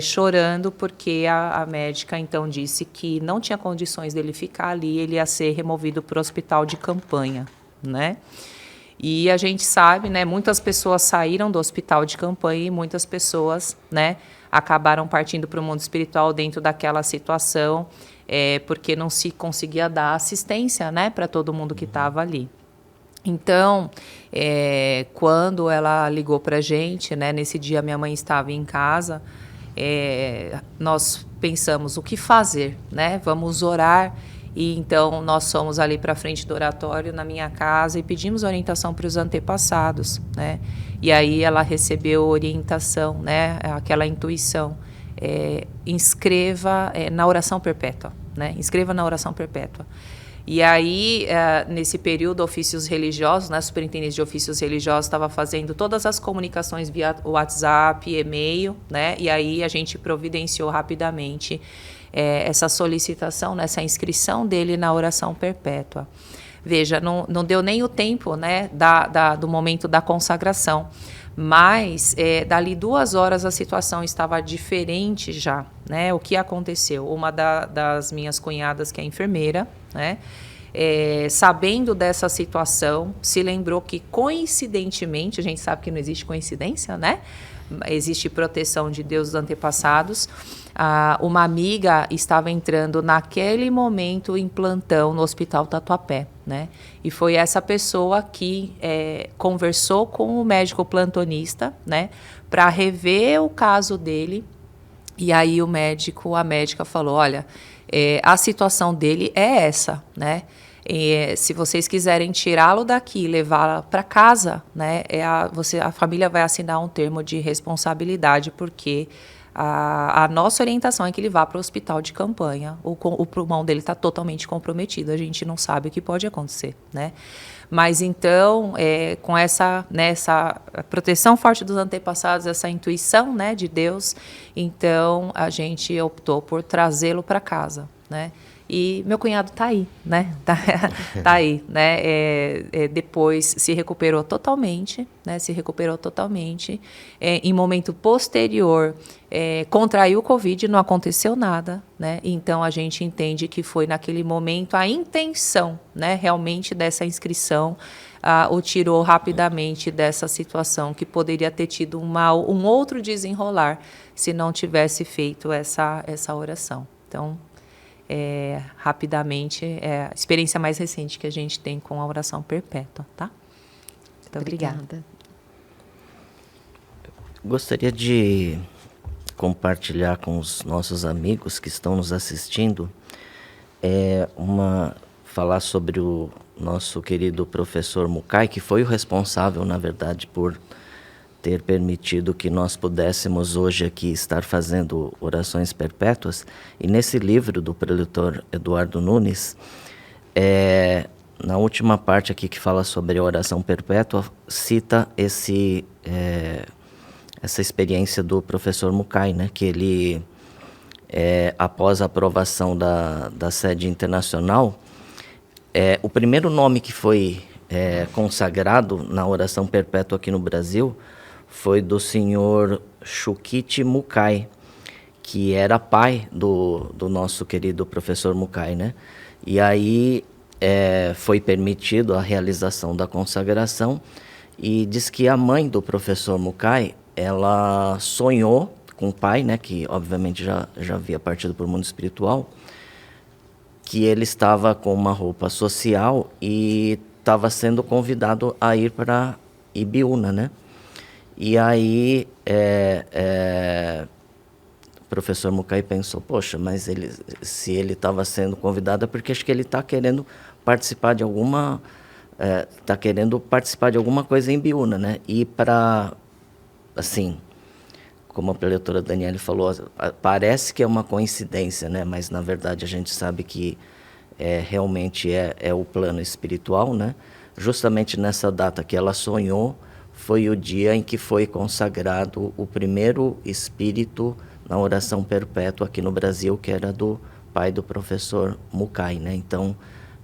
chorando, porque a médica, então, disse que não tinha condições dele ficar ali, ele ia ser removido para o hospital de campanha, né? E a gente sabe, né, muitas pessoas saíram do hospital de campanha e muitas pessoas, né, acabaram partindo para o mundo espiritual dentro daquela situação, porque não se conseguia dar assistência, né, para todo mundo que estava ali. Então, quando ela ligou para a gente, né, nesse dia minha mãe estava em casa, nós pensamos o que fazer, né? Vamos orar. E então nós fomos ali para frente do oratório na minha casa e pedimos orientação para os antepassados, né? E aí ela recebeu orientação, né? Aquela intuição, inscreva na oração perpétua, né? Inscreva na oração perpétua. E aí, nesse período, ofícios religiosos, né, superintendente de ofícios religiosos estava fazendo todas as comunicações via WhatsApp, e-mail, né? E aí a gente providenciou rapidamente essa solicitação, essa inscrição dele na oração perpétua. Veja, não deu nem o tempo, né, do momento da consagração, mas dali 2 horas a situação estava diferente já, né? O que aconteceu? Uma das minhas cunhadas, que é enfermeira, né, sabendo dessa situação, se lembrou que, coincidentemente, a gente sabe que não existe coincidência, né? Existe proteção de Deus dos antepassados. Uma amiga estava entrando naquele momento em plantão no Hospital Tatuapé, né? E foi essa pessoa que conversou com o médico plantonista, né, para rever o caso dele. E aí a médica falou, olha, a situação dele é essa, né? Se vocês quiserem tirá-lo daqui e levá-lo para casa, né, a família vai assinar um termo de responsabilidade, porque a nossa orientação é que ele vá para o hospital de campanha. O pulmão dele está totalmente comprometido, a gente não sabe o que pode acontecer, né? Mas então, com essa proteção forte dos antepassados, essa intuição, né, de Deus, então a gente optou por trazê-lo para casa, né? E meu cunhado está aí, né? Tá aí, né? Depois se recuperou totalmente, né? Em momento posterior, contraiu o Covid, não aconteceu nada, né? Então a gente entende que foi naquele momento a intenção, né, realmente dessa inscrição, o tirou rapidamente dessa situação que poderia ter tido um outro desenrolar se não tivesse feito essa oração. Então, rapidamente, a experiência mais recente que a gente tem com a oração perpétua, tá? Muito obrigada. Gostaria de compartilhar com os nossos amigos que estão nos assistindo, falar sobre o nosso querido professor Mukai, que foi o responsável, na verdade, por ter permitido que nós pudéssemos hoje aqui estar fazendo orações perpétuas. E nesse livro do preletor Eduardo Nunes, na última parte aqui que fala sobre a oração perpétua, cita essa experiência do professor Mukai, né? Que ele, após a aprovação da sede internacional, o primeiro nome que foi consagrado na oração perpétua aqui no Brasil foi do senhor Shukichi Mukai, que era pai do nosso querido professor Mukai, né? E aí foi permitido a realização da consagração, e diz que a mãe do professor Mukai, ela sonhou com o pai, né, que obviamente já havia partido para o mundo espiritual, que ele estava com uma roupa social e estava sendo convidado a ir para Ibiúna, né? E aí o professor Mukai pensou, poxa, mas se ele estava sendo convidado é porque acho que ele está querendo participar de alguma coisa em Ibiúna, né? E assim, como a preletora Daniele falou, parece que é uma coincidência, né? Mas na verdade a gente sabe que realmente é o plano espiritual, né? Justamente nessa data que ela sonhou foi o dia em que foi consagrado o primeiro espírito na oração perpétua aqui no Brasil, que era do pai do professor Mukai, né? Então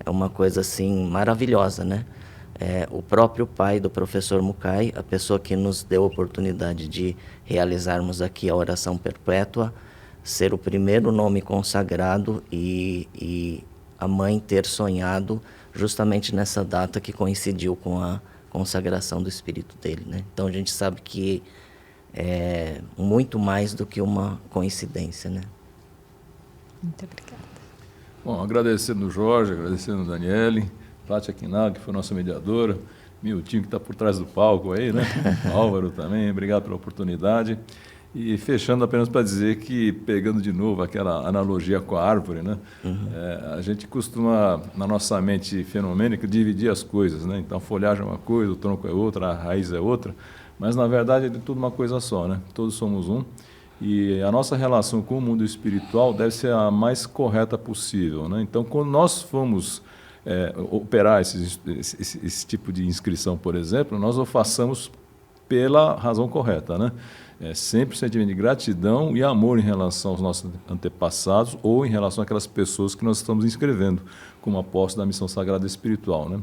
é uma coisa assim maravilhosa, né? O próprio pai do professor Mukai, a pessoa que nos deu a oportunidade de realizarmos aqui a oração perpétua, ser o primeiro nome consagrado e a mãe ter sonhado justamente nessa data que coincidiu com a consagração do espírito dele, né? Então a gente sabe que é muito mais do que uma coincidência, né? Muito obrigada. Bom, agradecendo o Jorge, agradecendo a Daniele, Tati Aquinal, que foi nossa mediadora, Miltinho, que está por trás do palco aí, né? Álvaro também, obrigado pela oportunidade. E fechando apenas para dizer que, pegando de novo aquela analogia com a árvore, né? A gente costuma, na nossa mente fenomênica, dividir as coisas, né? Então, a folhagem é uma coisa, o tronco é outra, a raiz é outra, mas, na verdade, é tudo uma coisa só, né? Todos somos um. E a nossa relação com o mundo espiritual deve ser a mais correta possível, né? Então, quando nós fomos operar esse tipo de inscrição, por exemplo, nós o façamos pela razão correta, né? Sempre sentimento de gratidão e amor em relação aos nossos antepassados ou em relação àquelas pessoas que nós estamos inscrevendo como apóstolo da missão sagrada espiritual, né?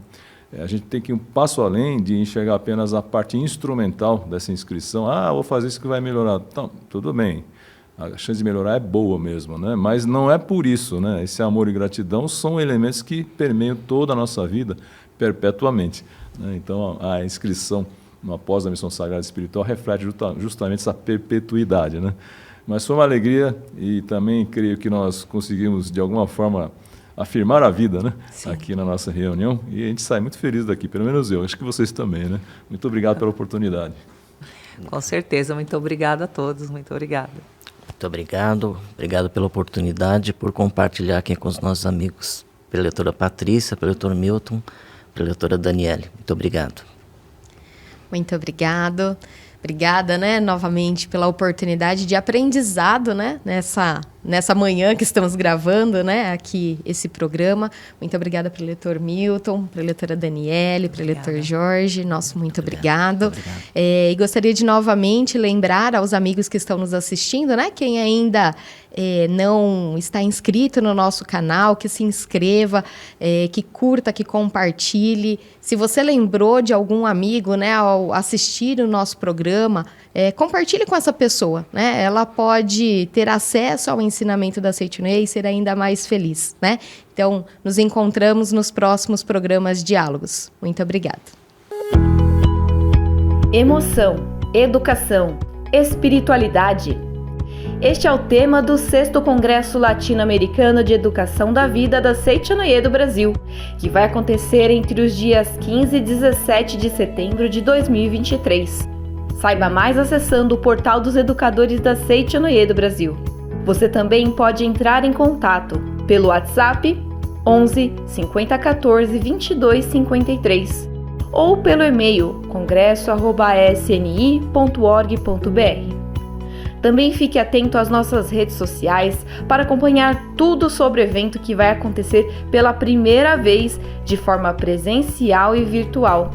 A gente tem que ir um passo além de enxergar apenas a parte instrumental dessa inscrição. Vou fazer isso que vai melhorar. Então, tudo bem, a chance de melhorar é boa mesmo, né? Mas não é por isso, né? Esse amor e gratidão são elementos que permeiam toda a nossa vida perpetuamente, né? Então, a inscrição no após da missão sagrada espiritual reflete justamente essa perpetuidade, né? Mas foi uma alegria e também creio que nós conseguimos, de alguma forma, afirmar a vida, né? Aqui na nossa reunião, e a gente sai muito feliz daqui, pelo menos eu, acho que vocês também, né? Muito obrigado pela oportunidade. Com certeza, muito obrigada a todos, muito obrigada. Muito obrigado pela oportunidade, por compartilhar aqui com os nossos amigos, preletora Patrícia, preletor Milton, preletora Daniele. Muito obrigado. Muito obrigado. Obrigada, né, novamente pela oportunidade de aprendizado, né, nessa manhã que estamos gravando, né, aqui esse programa. Muito obrigada, preletor Milton, preletora Daniele, preletor Jorge. Nosso muito obrigado. E gostaria de novamente lembrar aos amigos que estão nos assistindo, né, quem ainda não está inscrito no nosso canal, que se inscreva, que curta, que compartilhe. Se você lembrou de algum amigo, né, ao assistir o nosso programa, compartilhe com essa pessoa, né? Ela pode ter acesso ao ensinamento da Seitonei e ser ainda mais feliz, né? Então, nos encontramos nos próximos programas Diálogos. Muito obrigada. Emoção, educação, espiritualidade. Este é o tema do 6º Congresso Latino-Americano de Educação da Vida da Seitonei do Brasil, que vai acontecer entre os dias 15 e 17 de setembro de 2023. Saiba mais acessando o portal dos educadores da Seitonei do Brasil. Você também pode entrar em contato pelo WhatsApp 11 50 14 22 53 ou pelo e-mail congresso@sni.org.br. Também fique atento às nossas redes sociais para acompanhar tudo sobre o evento que vai acontecer pela primeira vez de forma presencial e virtual.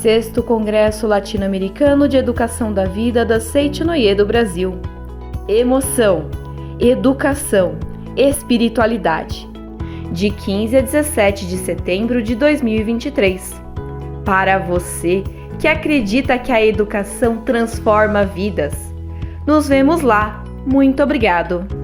6º Congresso Latino-Americano de Educação da Vida da Seitinoye do Brasil. Emoção, educação, espiritualidade. De 15 a 17 de setembro de 2023. Para você que acredita que a educação transforma vidas. Nos vemos lá. Muito obrigado!